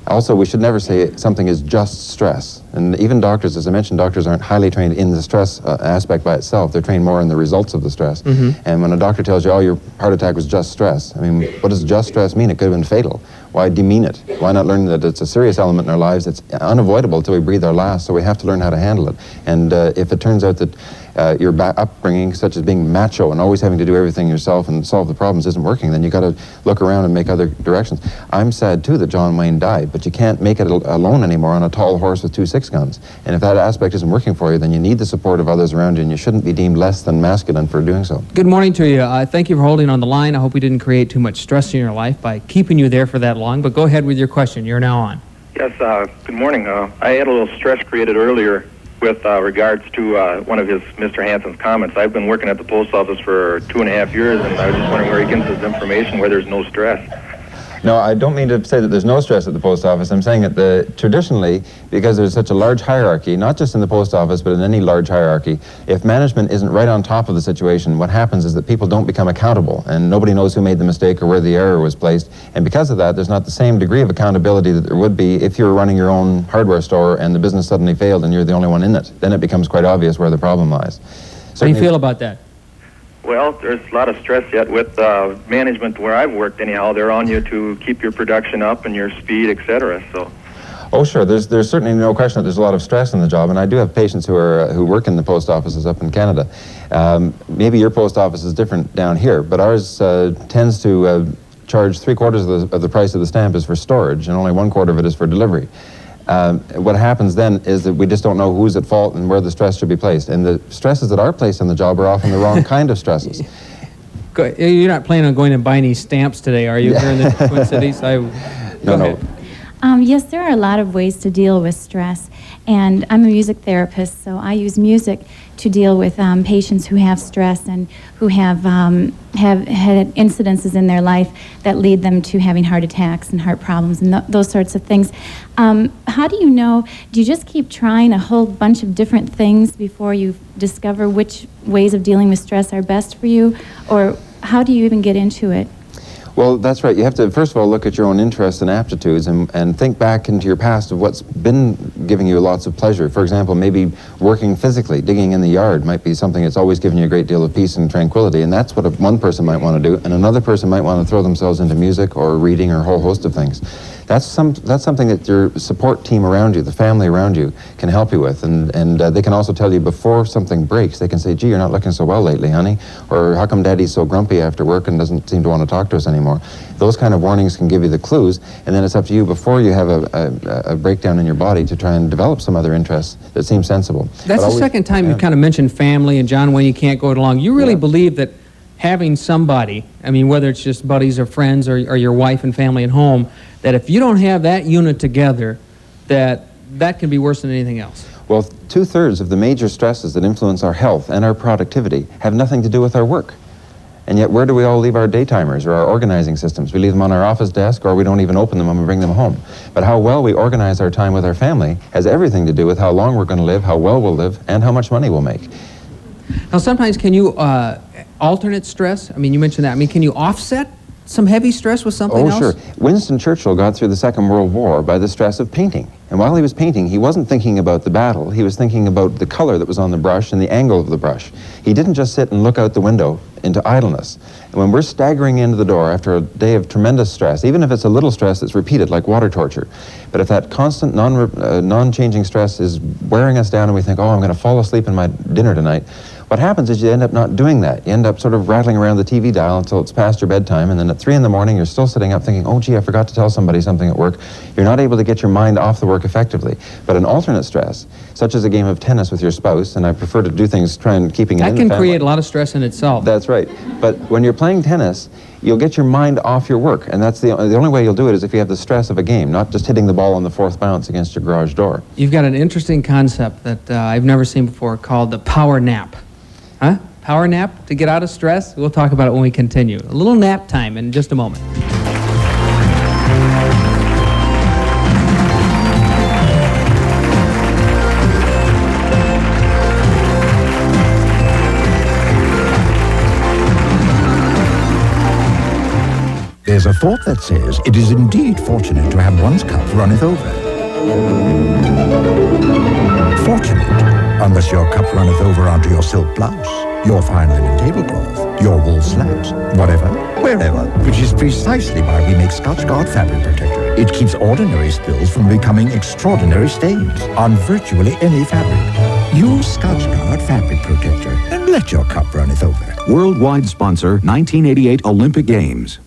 Also, we should never say something is just stress. And even doctors, as I mentioned, doctors aren't highly trained in the stress aspect by itself. They're trained more in the results of the stress. And when a doctor tells you, oh, your heart attack was just stress, I mean, what does just stress mean? It could have been fatal. Why demean it? Why not learn that it's a serious element in our lives? It's unavoidable until we breathe our last, so we have to learn how to handle it. And if it turns out that your upbringing, such as being macho and always having to do everything yourself and solve the problems, isn't working, then you got to look around and make other directions. I'm sad too that John Wayne died, but you can't make it alone anymore on a tall horse with 2 6-guns. And if that aspect isn't working for you, then you need the support of others around you, and you shouldn't be deemed less than masculine for doing so.
Good morning to you. Thank you for holding on the line. I hope we didn't create too much stress in your life by keeping you there for that long, but go ahead with your question. You're now on.
Yes, good morning. I had a little stress created earlier with regards to one of Mr. Hanson's comments. I've been working at the post office for 2.5 years, and I was just wondering where he gets his information where there's no stress.
No, I don't mean to say that there's no stress at the post office. I'm saying that traditionally, because there's such a large hierarchy, not just in the post office, but in any large hierarchy, if management isn't right on top of the situation, what happens is that people don't become accountable, and nobody knows who made the mistake or where the error was placed. And because of that, there's not the same degree of accountability that there would be if you were running your own hardware store and the business suddenly failed and you're the only one in it. Then it becomes quite obvious where the problem lies.
How do you feel about that?
Well, there's a lot of stress yet with management where I've worked anyhow. They're on you to keep your production up and your speed, etc. So.
Oh, sure. There's certainly no question that there's a lot of stress in the job, and I do have patients who work in the post offices up in Canada. Maybe your post office is different down here, but ours tends to charge 3/4 of the price of the stamp is for storage, and only 1/4 of it is for delivery. What happens then is that we just don't know who's at fault and where the stress should be placed. And the stresses that are placed on the job are often the wrong kind of stresses.
You're not planning on going and buying any stamps today, are you, here in the Twin Cities?
No.
Yes, there are a lot of ways to deal with stress, and I'm a music therapist, so I use music to deal with patients who have stress and who have had incidences in their life that lead them to having heart attacks and heart problems and those sorts of things. How do you know? Do you just keep trying a whole bunch of different things before you discover which ways of dealing with stress are best for you, or how do you even get into it?
Well, that's right. You have to, first of all, look at your own interests and aptitudes and think back into your past of what's been giving you lots of pleasure. For example, maybe working physically, digging in the yard might be something that's always given you a great deal of peace and tranquility, and that's what one person might want to do, and another person might want to throw themselves into music or reading or a whole host of things. That's something that your support team around you, the family around you, can help you with, and they can also tell you before something breaks. They can say, gee, you're not looking so well lately, honey, or how come Daddy's so grumpy after work and doesn't seem to want to talk to us anymore. Those kind of warnings can give you the clues, and then it's up to you before you have a breakdown in your body to try and develop some other interests that seem sensible.
That's the second time you kind of mentioned family, and John Wayne, you can't go it along. You really believe that having somebody, I mean, whether it's just buddies or friends or your wife and family at home, that if you don't have that unit together, that can be worse than anything else.
Well, 2/3 of the major stresses that influence our health and our productivity have nothing to do with our work. And yet, where do we all leave our daytimers or our organizing systems? We leave them on our office desk, or we don't even open them when we bring them home. But how well we organize our time with our family has everything to do with how long we're going to live, how well we'll live, and how much money we'll make.
Now, sometimes can you alternate stress? I mean, you mentioned that. I mean, can you offset some heavy stress with something else?
Oh, sure. Winston Churchill got through the Second World War by the stress of painting. And while he was painting, he wasn't thinking about the battle. He was thinking about the color that was on the brush and the angle of the brush. He didn't just sit and look out the window into idleness. And when we're staggering into the door after a day of tremendous stress, even if it's a little stress that's repeated like water torture, but if that constant non-changing stress is wearing us down and we think, oh, I'm going to fall asleep in my dinner tonight, what happens is you end up not doing that. You end up sort of rattling around the TV dial until it's past your bedtime, and then at 3 in the morning you're still sitting up thinking, oh gee, I forgot to tell somebody something at work. You're not able to get your mind off the work effectively. But an alternate stress, such as a game of tennis with your spouse, and I prefer to do things trying keeping it in the family.
That can create a lot of stress in itself.
That's right. But when you're playing tennis, you'll get your mind off your work, and that's the only way you'll do it is if you have the stress of a game, not just hitting the ball on the 4th bounce against your garage door.
You've got an interesting concept that I've never seen before called the power nap. Huh? Power nap to get out of stress? We'll talk about it when we continue. A little nap time in just a moment.
There's a thought that says it is indeed fortunate to have one's cup runneth over. Fortunate, unless your cup runneth over onto your silk blouse, your fine linen tablecloth, your wool slacks, whatever, wherever, which is precisely why we make Scotchgard Fabric Protector. It keeps ordinary spills from becoming extraordinary stains on virtually any fabric. Use Scotchgard Fabric Protector and let your cup runneth over.
Worldwide sponsor, 1988 Olympic Games.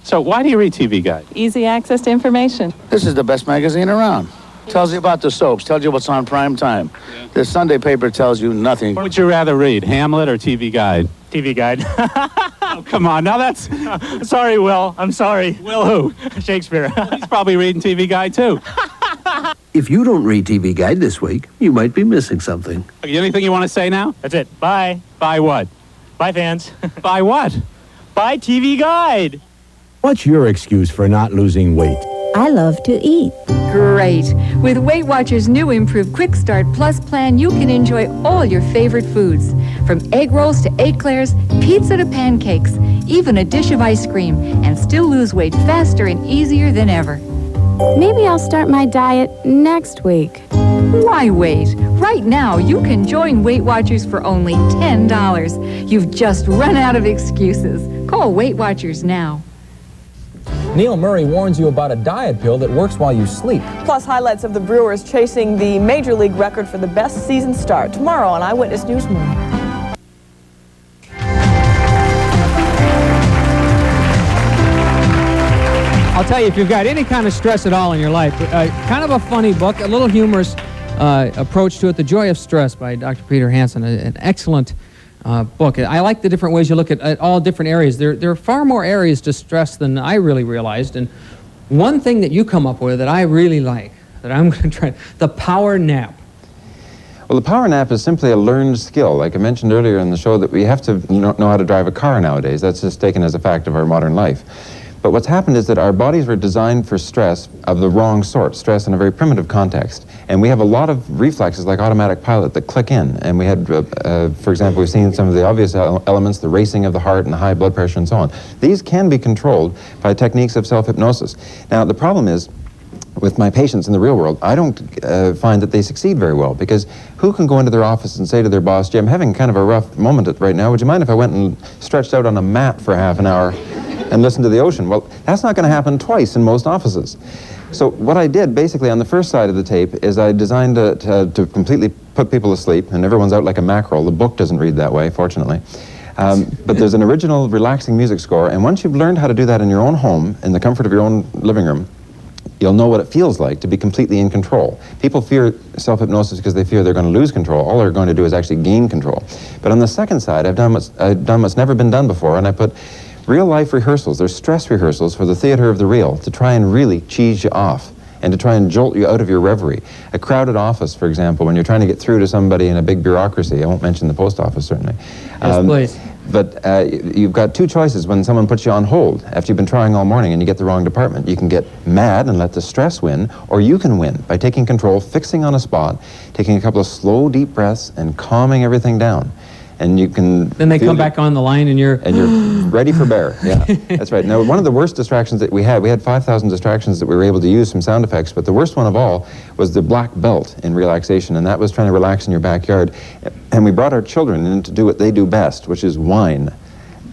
So why do you read TV Guide?
Easy access to information.
This is the best magazine around. Tells you about the soaps, tells you what's on prime time. Yeah. The Sunday paper tells you nothing.
What would you rather read, Hamlet or TV Guide? TV Guide. Oh, come on. Now that's... sorry, Will. I'm sorry. Will who? Shakespeare. Well, he's probably reading TV Guide, too.
If you don't read TV Guide this week, you might be missing something.
Okay, anything you want to say now?
That's it. Bye.
Bye what?
Bye, fans.
Bye what?
Bye, TV Guide.
What's your excuse for not losing weight?
I love to eat.
Great. With Weight Watchers' new improved Quick Start Plus plan, you can enjoy all your favorite foods. From egg rolls to eclairs, pizza to pancakes, even a dish of ice cream, and still lose weight faster and easier than ever.
Maybe I'll start my diet next week.
Why wait? Right now, you can join Weight Watchers for only $10. You've just run out of excuses. Call Weight Watchers now.
Neil Murray warns you about a diet pill that works while you sleep.
Plus highlights of the Brewers chasing the Major League record for the best season start tomorrow on Eyewitness News Morning.
I'll tell you, if you've got any kind of stress at all in your life, kind of a funny book, a little humorous approach to it, The Joy of Stress by Dr. Peter Hanson, an excellent book. I like the different ways you look at all different areas. There are far more areas to stress than I really realized, and one thing that you come up with that I really like, that I'm going to try, the power nap.
Well, the power nap is simply a learned skill. Like I mentioned earlier in the show, that we have to know how to drive a car nowadays. That's just taken as a fact of our modern life. But what's happened is that our bodies were designed for stress of the wrong sort, stress in a very primitive context. And we have a lot of reflexes like automatic pilot that click in. And we had, for example, we've seen some of the obvious elements, the racing of the heart and the high blood pressure and so on. These can be controlled by techniques of self-hypnosis. Now, the problem is, with my patients in the real world, I don't find that they succeed very well, because who can go into their office and say to their boss, gee, I'm having kind of a rough moment right now, would you mind if I went and stretched out on a mat for half an hour? and listen to the ocean. Well, that's not going to happen twice in most offices. So what I did basically on the first side of the tape is I designed to completely put people to sleep, and everyone's out like a mackerel. The book doesn't read that way, fortunately. But there's an original relaxing music score, and once you've learned how to do that in your own home, in the comfort of your own living room, you'll know what it feels like to be completely in control. People fear self-hypnosis because they fear they're going to lose control. All they're going to do is actually gain control. But on the second side, I've done what's never been done before, and I put real-life rehearsals. There's stress rehearsals for the theater of the real to try and really cheese you off and to try and jolt you out of your reverie. A crowded office, for example, when you're trying to get through to somebody in a big bureaucracy. I won't mention the post office, certainly.
Yes, please.
But you've got two choices when someone puts you on hold after you've been trying all morning and you get the wrong department. You can get mad and let the stress win, or you can win by taking control, fixing on a spot, taking a couple of slow, deep breaths, and calming everything down. And you can...
Then they come back on the line and you're...
And you're ready for bear. Yeah, that's right. Now, one of the worst distractions that we had 5,000 distractions that we were able to use from sound effects, but the worst one of all was the black belt in relaxation, and that was trying to relax in your backyard. And we brought our children in to do what they do best, which is whine.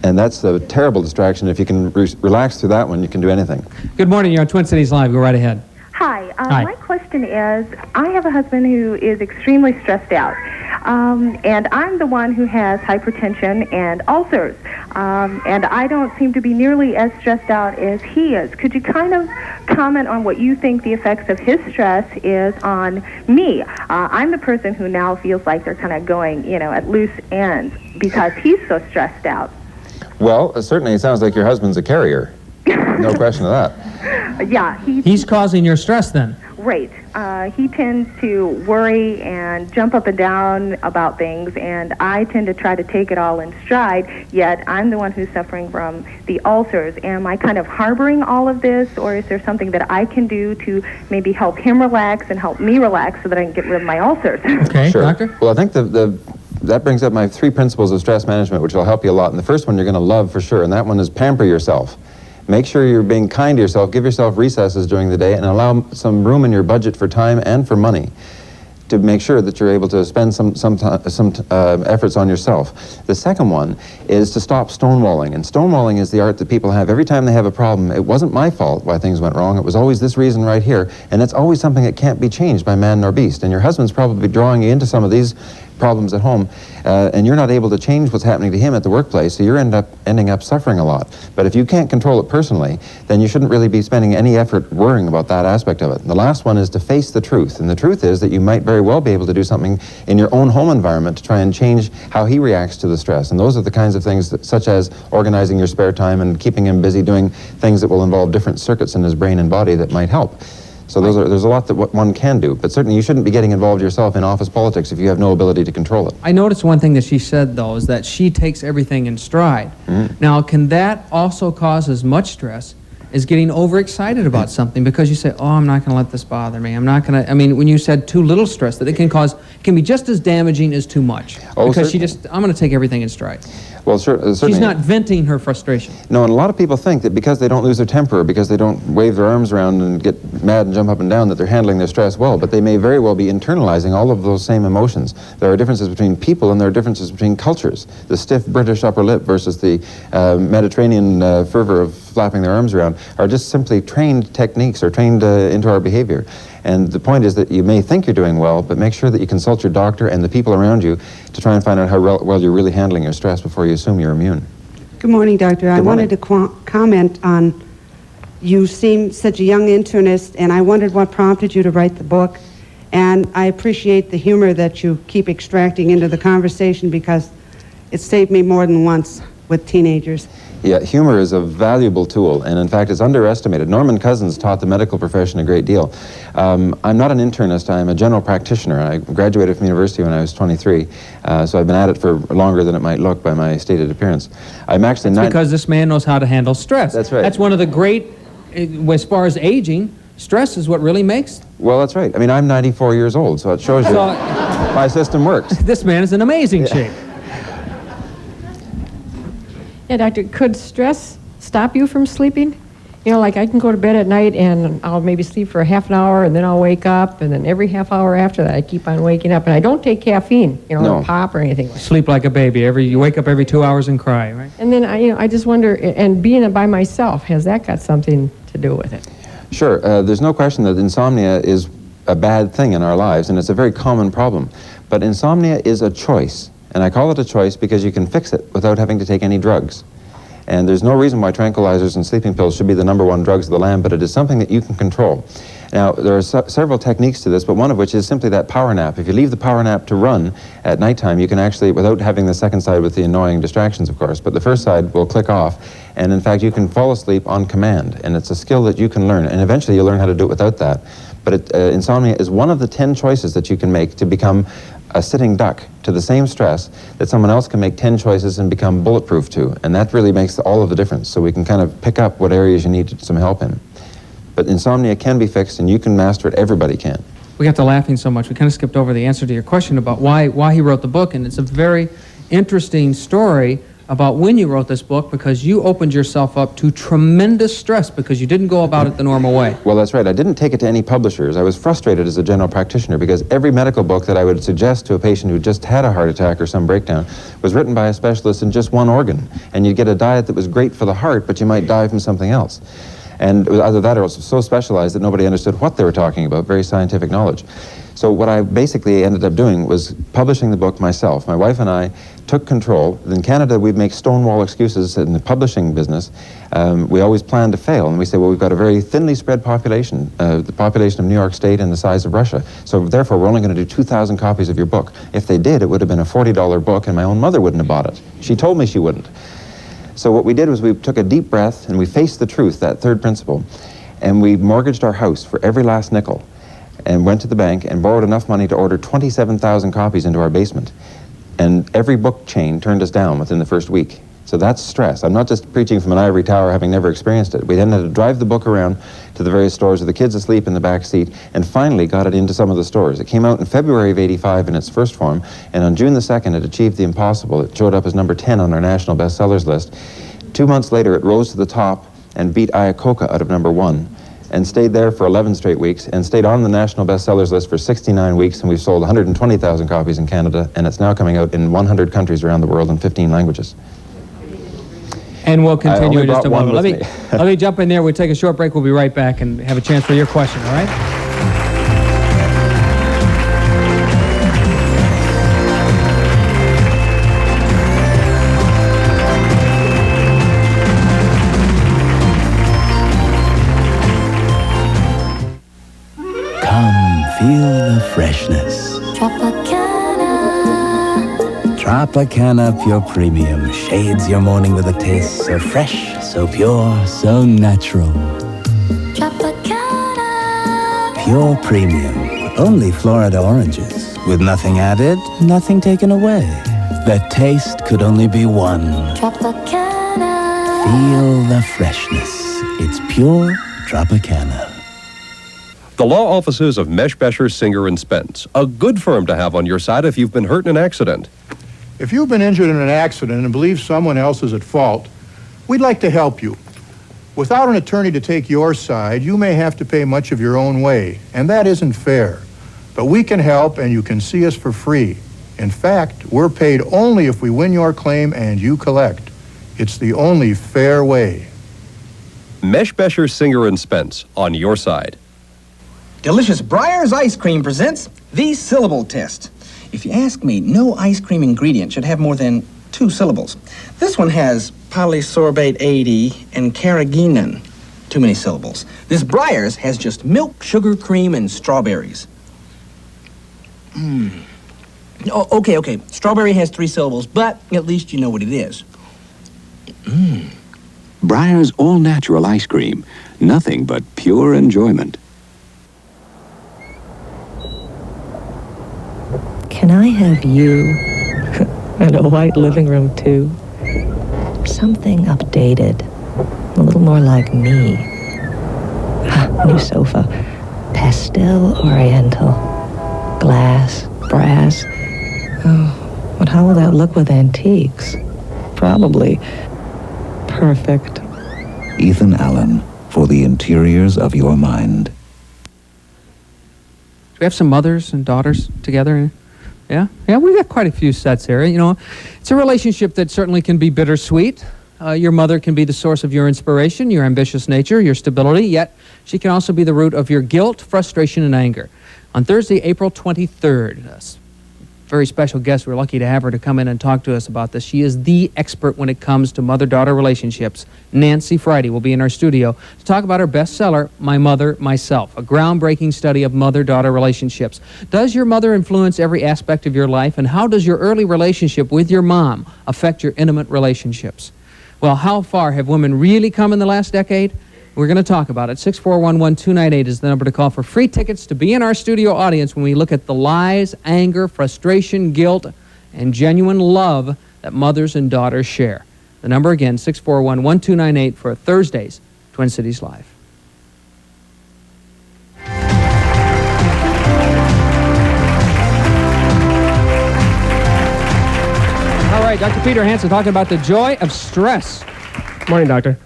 And that's a terrible distraction. If you can relax through that one, you can do anything.
Good morning. You're on Twin Cities Live. Go right ahead.
Hi. My question is, I have a husband who is extremely stressed out. And I'm the one who has hypertension and ulcers. And I don't seem to be nearly as stressed out as he is. Could you kind of comment on what you think the effects of his stress is on me? I'm the person who now feels like they're kind of going, at loose ends because he's so stressed out.
Well, certainly it sounds like your husband's a carrier. No question of that.
Yeah.
He's causing your stress then?
Right. He tends to worry and jump up and down about things, and I tend to try to take it all in stride, yet I'm the one who's suffering from the ulcers. Am I kind of harboring all of this, or is there something that I can do to maybe help him relax and help me relax so that I can get rid of my ulcers?
Okay,
sure.
Doctor?
Well, I think that brings up my 3 principles of stress management, which will help you a lot. And the first one you're going to love for sure, and that one is pamper yourself. Make sure you're being kind to yourself. Give yourself recesses during the day and allow some room in your budget for time and for money to make sure that you're able to spend some efforts on yourself. The second one is to stop stonewalling. And stonewalling is the art that people have every time they have a problem. It wasn't my fault why things went wrong. It was always this reason right here. And it's always something that can't be changed by man nor beast. And your husband's probably drawing you into some of these problems at home, and you're not able to change what's happening to him at the workplace, so you're ending up suffering a lot. But if you can't control it personally, then you shouldn't really be spending any effort worrying about that aspect of it. And the last one is to face the truth, and the truth is that you might very well be able to do something in your own home environment to try and change how he reacts to the stress. And those are the kinds of things such as organizing your spare time and keeping him busy doing things that will involve different circuits in his brain and body that might help. So there's a lot that one can do, but certainly you shouldn't be getting involved yourself in office politics if you have no ability to control it.
I noticed one thing that she said, though, is that she takes everything in stride. Now, can that also cause as much stress as getting overexcited about something because you say, oh, I'm not going to let this bother me. I'm not going to, I mean, when you said too little stress, that it can be just as damaging as too much.
Oh,
because
certainly.
I'm going to take everything in stride.
Well, certainly.
She's not venting her frustration.
No, and a lot of people think that because they don't lose their temper, because they don't wave their arms around and get mad and jump up and down, that they're handling their stress well, but they may very well be internalizing all of those same emotions. There are differences between people and there are differences between cultures. The stiff British upper lip versus the Mediterranean fervor of flapping their arms around are just simply trained techniques or trained into our behavior. And the point is that you may think you're doing well, but make sure that you consult your doctor and the people around you to try and find out how well you're really handling your stress before you assume you're immune.
Good morning, Doctor. I wanted to comment on, you seem such a young internist, and I wondered what prompted you to write the book. And I appreciate the humor that you keep extracting into the conversation because it saved me more than once with teenagers.
Yeah, humor is a valuable tool, and in fact, it's underestimated. Norman Cousins taught the medical profession a great deal. I'm not an internist, I'm a general practitioner. I graduated from university when I was 23, so I've been at it for longer than it might look by my stated appearance. I'm actually
not... because this man knows how to handle stress.
That's right.
That's one of the great, as far as aging, stress is what really makes...
Well, that's right. I mean, I'm 94 years old, so it shows you my system works.
This man is in amazing shape.
Yeah, Doctor, could stress stop you from sleeping?
You know, like I can go to bed at night and I'll maybe sleep for a half an hour and then I'll wake up, and then every half hour after that I keep on waking up, and I don't take caffeine, you know,
No.
or pop or anything like that.
Sleep like a baby. You wake up every 2 hours and cry, right?
And then I just wonder, and being by myself, has that got something to do with it?
Sure. There's no question that insomnia is a bad thing in our lives, and it's a very common problem. But insomnia is a choice, and I call it a choice because you can fix it without having to take any drugs. And there's no reason why tranquilizers and sleeping pills should be the #1 drugs of the land, but it is something that you can control. Now, there are several techniques to this, but one of which is simply that power nap. If you leave the power nap to run at nighttime, you can actually, without having the second side with the annoying distractions, of course, but the first side will click off, and in fact, you can fall asleep on command, and it's a skill that you can learn, and eventually you'll learn how to do it without that. But insomnia is one of the 10 choices that you can make to become a sitting duck to the same stress that someone else can make 10 choices and become bulletproof to. And that really makes all of the difference. So we can kind of pick up what areas you need some help in. But insomnia can be fixed, and you can master it. Everybody can.
We got to laughing so much, we kind of skipped over the answer to your question about why he wrote the book. And it's a very interesting story about when you wrote this book, because you opened yourself up to tremendous stress because you didn't go about it the normal way.
Well, that's right. I didn't take it to any publishers. I was frustrated as a general practitioner because every medical book that I would suggest to a patient who just had a heart attack or some breakdown was written by a specialist in just one organ. And you'd get a diet that was great for the heart, but you might die from something else. And either that or it was so specialized that nobody understood what they were talking about, very scientific knowledge. So what I basically ended up doing was publishing the book myself. My wife and I took control. In Canada, we make stonewall excuses in the publishing business. We always plan to fail, and we say, well, we've got a very thinly spread population, the population of New York State and the size of Russia. So therefore, we're only going to do 2,000 copies of your book. If they did, it would have been a $40 book, and my own mother wouldn't have bought it. She told me she wouldn't. So what we did was we took a deep breath, and we faced the truth, that third principle, and we mortgaged our house for every last nickel, and went to the bank and borrowed enough money to order 27,000 copies into our basement. And every book chain turned us down within the first week. So that's stress. I'm not just preaching from an ivory tower having never experienced it. We then had to drive the book around to the various stores with the kids asleep in the back seat, and finally got it into some of the stores. It came out in February of '85 in its first form, and on June the 2nd it achieved the impossible. It showed up as number 10 on our national bestsellers list. 2 months later it rose to the top and beat Ayacoca out of number 1. And stayed there for 11 straight weeks, and stayed on the national bestsellers list for 69 weeks, and we've sold 120,000 copies in Canada, and it's now coming out in 100 countries around the world in 15 languages.
And we'll continue in just a moment.
Let
Let me jump in there. We'll take a short break. We'll be right back and have a chance for your question, all right?
Feel the freshness. Tropicana Pure Premium shades your morning with a taste so fresh, so pure, so natural. Pure Premium. Only Florida oranges. With nothing added, nothing taken away. That taste could only be one. Feel the freshness. It's pure Tropicana.
The law offices of Mesh, Besher, Singer & Spence. A good firm to have on your side if you've been hurt in an accident.
If you've been injured in an accident and believe someone else is at fault, we'd like to help you. Without an attorney to take your side, you may have to pay much of your own way, and that isn't fair. But we can help, and you can see us for free. In fact, we're paid only if we win your claim and you collect. It's the only fair way.
Mesh, Besher, Singer & Spence. On your side.
Delicious Breyers Ice Cream presents the syllable test. If you ask me, no ice cream ingredient should have more than 2 syllables. This one has polysorbate 80 and carrageenan. Too many syllables. This Breyers has just milk, sugar, cream, and strawberries. Oh, okay. Strawberry has 3 syllables, but at least you know what it is.
Breyers all-natural ice cream. Nothing but pure enjoyment.
Can I have you and a white living room, too? Something updated, a little more like me. New sofa, pastel oriental, glass, brass. Oh, but how will that look with antiques? Probably perfect.
Ethan Allen,
for the interiors of your mind.
Do we have some mothers and daughters together? Yeah? Yeah, we've got quite a few sets here. You know, it's a relationship that certainly can be bittersweet. Your mother can be the source of your inspiration, your ambitious nature, your stability, yet she can also be the root of your guilt, frustration, and anger. On Thursday, April 23rd, a very special guest, we're lucky to have her to come in and talk to us about this. She is the expert when it comes to mother-daughter relationships. Nancy Friday will be in our studio to talk about her bestseller, My Mother, Myself, a groundbreaking study of mother-daughter relationships. Does your mother influence every aspect of your life, and how does your early relationship with your mom affect your intimate relationships? Well, how far have women really come in the last decade? We're going to talk about it. 6411298 is the number to call for free tickets to be in our studio audience when we look at the lies, anger, frustration, guilt, and genuine love that mothers and daughters share. The number again, 6411298 for Thursday's Twin Cities Live. All right, Dr. Peter Hanson talking about the joy of stress.
Morning, doctor.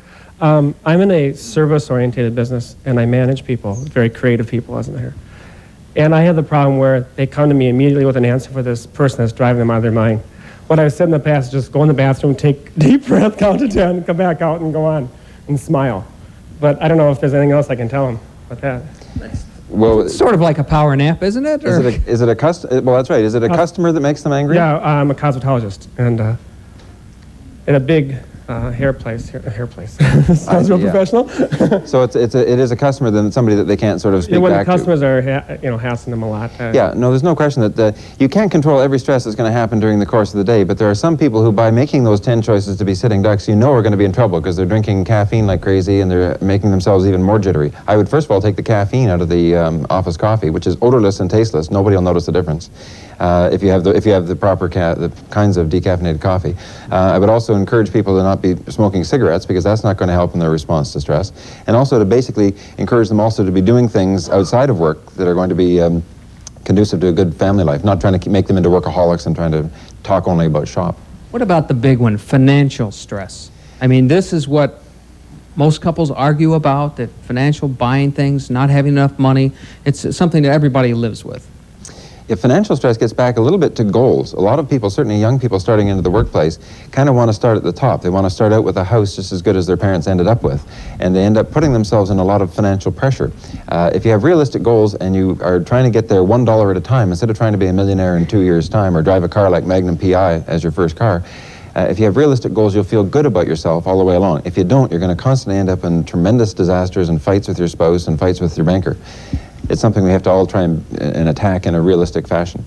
I'm in a service-oriented business, and I manage people, very creative people, as I'm here. And I have the problem where they come to me immediately with an answer for this person that's driving them out of their mind. What I've said in the past is just go in the bathroom, take a deep breath, count to 10, come back out and go on and smile. But I don't know if there's anything else I can tell them about that.
Well,
it's sort of like a power nap, isn't it?
Well, that's right. Is it a customer that makes them angry?
Yeah, I'm a cosmetologist, and in a big hair place. Sounds real professional.
So it is a customer, then somebody that they can't sort of speak
when
back
the customers are hassling them a lot.
Yeah, no, there's no question that you can't control every stress that's going to happen during the course of the day, but there are some people who, by making those 10 choices to be sitting ducks, are going to be in trouble because they're drinking caffeine like crazy and they're making themselves even more jittery. I would first of all take the caffeine out of the office coffee, which is odorless and tasteless. Nobody will notice the difference if you have the proper the kinds of decaffeinated coffee. I would also encourage people to not be smoking cigarettes because that's not going to help in their response to stress, and also to basically encourage them also to be doing things outside of work that are going to be conducive to a good family life, not trying to make them into workaholics and trying to talk only about shop.
What about the big one, financial stress? I mean, this is what most couples argue about, that financial buying things, not having enough money. It's something that everybody lives with.
If financial stress gets back a little bit to goals, a lot of people, certainly young people starting into the workplace, kind of want to start at the top. They want to start out with a house just as good as their parents ended up with, and they end up putting themselves in a lot of financial pressure. If you have realistic goals and you are trying to get there $1 at a time, instead of trying to be a millionaire in 2 years' time or drive a car like Magnum PI as your first car, if you have realistic goals, you'll feel good about yourself all the way along. If you don't, you're going to constantly end up in tremendous disasters and fights with your spouse and fights with your banker. It's something we have to all try and attack in a realistic fashion.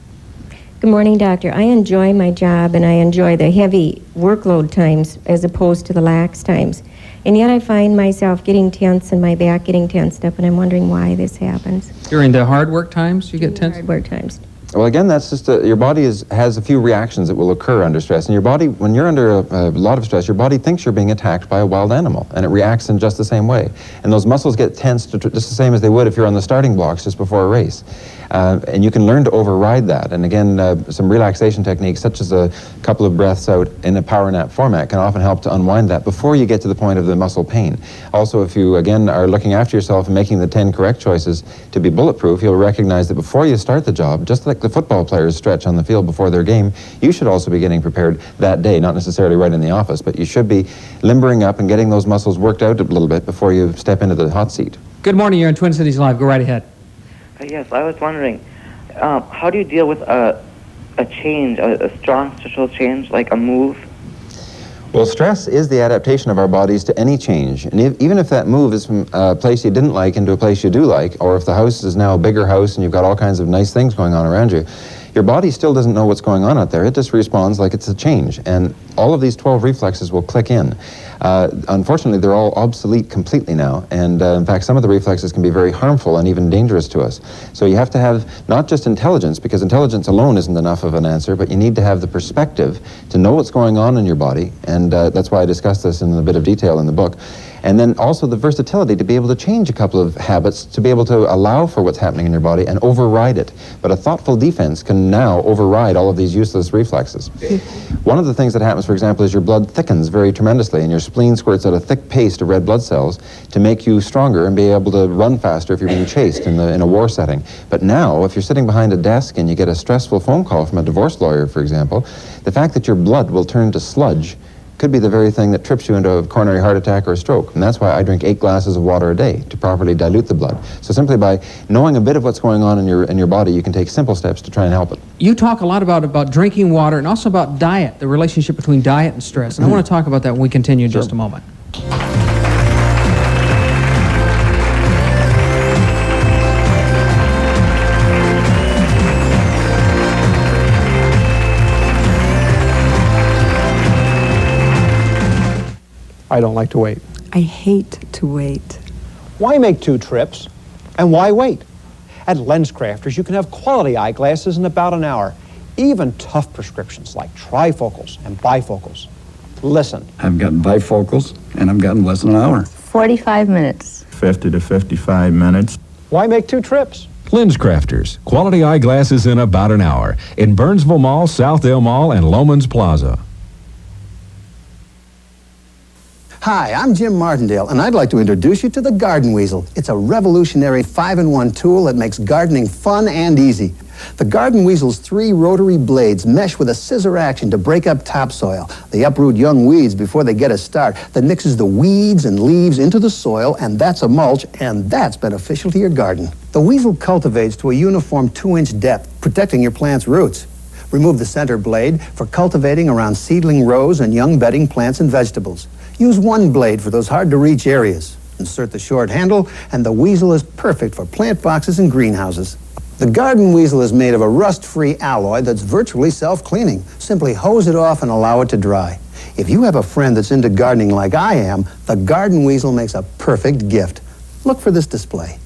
Good morning, doctor. I enjoy my job and I enjoy the heavy workload times as opposed to the lax times. And yet I find myself getting tense and my back getting tensed up, and I'm wondering why this happens.
During the hard work times, you get tense?
Hard work times.
Well, again, that's just your body has a few reactions that will occur under stress. And your body, when you're under a lot of stress, your body thinks you're being attacked by a wild animal, and it reacts in just the same way. And those muscles get tensed just the same as they would if you're on the starting blocks just before a race. And you can learn to override that. And again, some relaxation techniques, such as a couple of breaths out in a power nap format, can often help to unwind that before you get to the point of the muscle pain. Also, if you, again, are looking after yourself and making the 10 correct choices to be bulletproof, you'll recognize that before you start the job, just like the football players stretch on the field before their game, you should also be getting prepared that day, not necessarily right in the office, but you should be limbering up and getting those muscles worked out a little bit before you step into the hot seat.
Good morning, you're on Twin Cities Live. Go right ahead.
Yes, I was wondering, how do you deal with a change, a strong social change, like a move?
Well, stress is the adaptation of our bodies to any change. And even if that move is from a place you didn't like into a place you do like, or if the house is now a bigger house and you've got all kinds of nice things going on around you, your body still doesn't know what's going on out there. It just responds like it's a change. And all of these 12 reflexes will click in. Unfortunately, they're all obsolete completely now. And in fact, some of the reflexes can be very harmful and even dangerous to us. So you have to have not just intelligence, because intelligence alone isn't enough of an answer, but you need to have the perspective to know what's going on in your body. And that's why I discussed this in a bit of detail in the book. And then also the versatility to be able to change a couple of habits, to be able to allow for what's happening in your body and override it. But a thoughtful defense can now override all of these useless reflexes. One of the things that happens happens, for example, is your blood thickens very tremendously, and your spleen squirts out a thick paste of red blood cells to make you stronger and be able to run faster if you're being chased in a war setting. But now, if you're sitting behind a desk and you get a stressful phone call from a divorce lawyer, for example, the fact that your blood will turn to sludge could be the very thing that trips you into a coronary heart attack or a stroke. And that's why I drink 8 glasses of water a day, to properly dilute the blood. So simply by knowing a bit of what's going on in your body, you can take simple steps to try and help it.
You talk a lot about drinking water and also about diet, the relationship between diet and stress. And I want to talk about that when we continue in just a moment.
I don't like to wait.
I hate to wait.
Why make 2 trips? And why wait? At LensCrafters, you can have quality eyeglasses in about an hour. Even tough prescriptions like trifocals and bifocals. Listen.
I've gotten bifocals, and I've gotten less than an hour.
45 minutes.
50 to 55 minutes.
Why make 2 trips?
LensCrafters, quality eyeglasses in about an hour. In Burnsville Mall, Southdale Mall, and Lomans Plaza.
Hi, I'm Jim Martindale, and I'd like to introduce you to the Garden Weasel. It's a revolutionary 5-in-1 tool that makes gardening fun and easy. The Garden Weasel's 3 rotary blades mesh with a scissor action to break up topsoil. They uproot young weeds before they get a start. That mixes the weeds and leaves into the soil, and that's a mulch, and that's beneficial to your garden. The Weasel cultivates to a uniform 2-inch depth, protecting your plant's roots. Remove the center blade for cultivating around seedling rows and young bedding plants and vegetables. Use 1 blade for those hard-to-reach areas. Insert the short handle, and the Weasel is perfect for plant boxes and greenhouses. The Garden Weasel is made of a rust-free alloy that's virtually self-cleaning. Simply hose it off and allow it to dry. If you have a friend that's into gardening like I am, the Garden Weasel makes a perfect gift. Look for this display.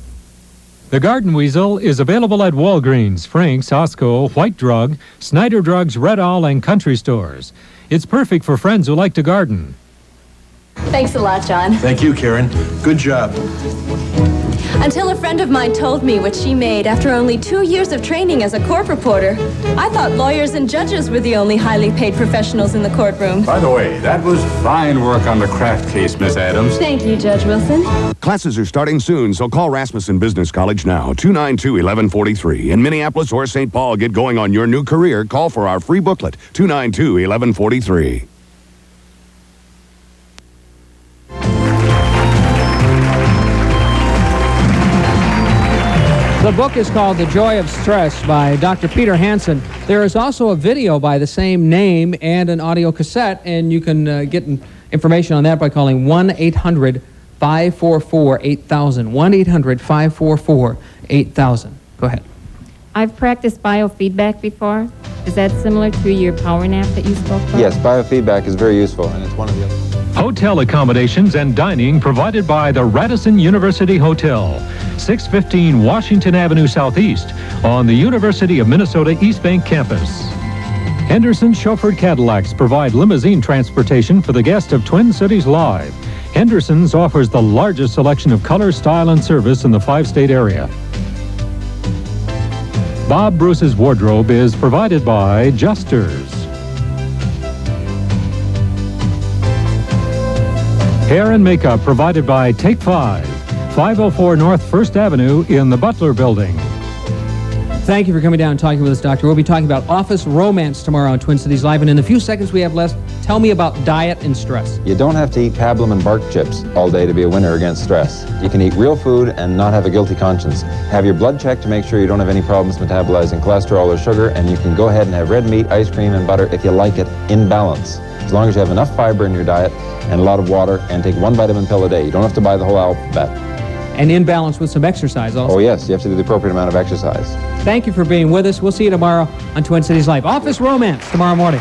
The Garden Weasel is available at Walgreens, Frank's, Costco, White Drug, Snyder Drugs, Red Owl, and country stores. It's perfect for friends who like to garden.
Thanks a lot, John.
Thank you, Karen. Good job.
Until a friend of mine told me what she made after only 2 years of training as a court reporter, I thought lawyers and judges were the only highly paid professionals in the courtroom.
By the way, that was fine work on the Kraft case, Miss Adams.
Thank you, Judge Wilson.
Classes are starting soon, so call Rasmussen Business College now, 292-1143. In Minneapolis or St. Paul, get going on your new career. Call for our free booklet, 292-1143.
The book is called The Joy of Stress by Dr. Peter Hanson. There is also a video by the same name and an audio cassette, and you can get information on that by calling 1-800-544-8000. 1-800-544-8000. Go ahead.
I've practiced biofeedback before. Is that similar to your power nap that you spoke about?
Yes, biofeedback is very useful, and it's one of the other.
Hotel accommodations and dining provided by the Radisson University Hotel, 615 Washington Avenue Southeast on the University of Minnesota East Bank campus. Henderson chauffeured Cadillacs provide limousine transportation for the guest of Twin Cities Live. Henderson's offers the largest selection of color, style, and service in the 5-state area. Bob Bruce's wardrobe is provided by Justers. Hair and makeup provided by Take 5, 504 North 1st Avenue in the Butler Building.
Thank you for coming down and talking with us, Doctor. We'll be talking about office romance tomorrow on Twin Cities Live. And in the few seconds we have left, tell me about diet and stress.
You don't have to eat pablum and bark chips all day to be a winner against stress. You can eat real food and not have a guilty conscience. Have your blood checked to make sure you don't have any problems metabolizing cholesterol or sugar, and you can go ahead and have red meat, ice cream, and butter if you like it in balance. As long as you have enough fiber in your diet and a lot of water, and take 1 vitamin pill a day. You don't have to buy the whole alphabet.
And in balance with some exercise also.
Oh yes, you have to do the appropriate amount of exercise.
Thank you for being with us. We'll see you tomorrow on Twin Cities Live. Office romance tomorrow morning.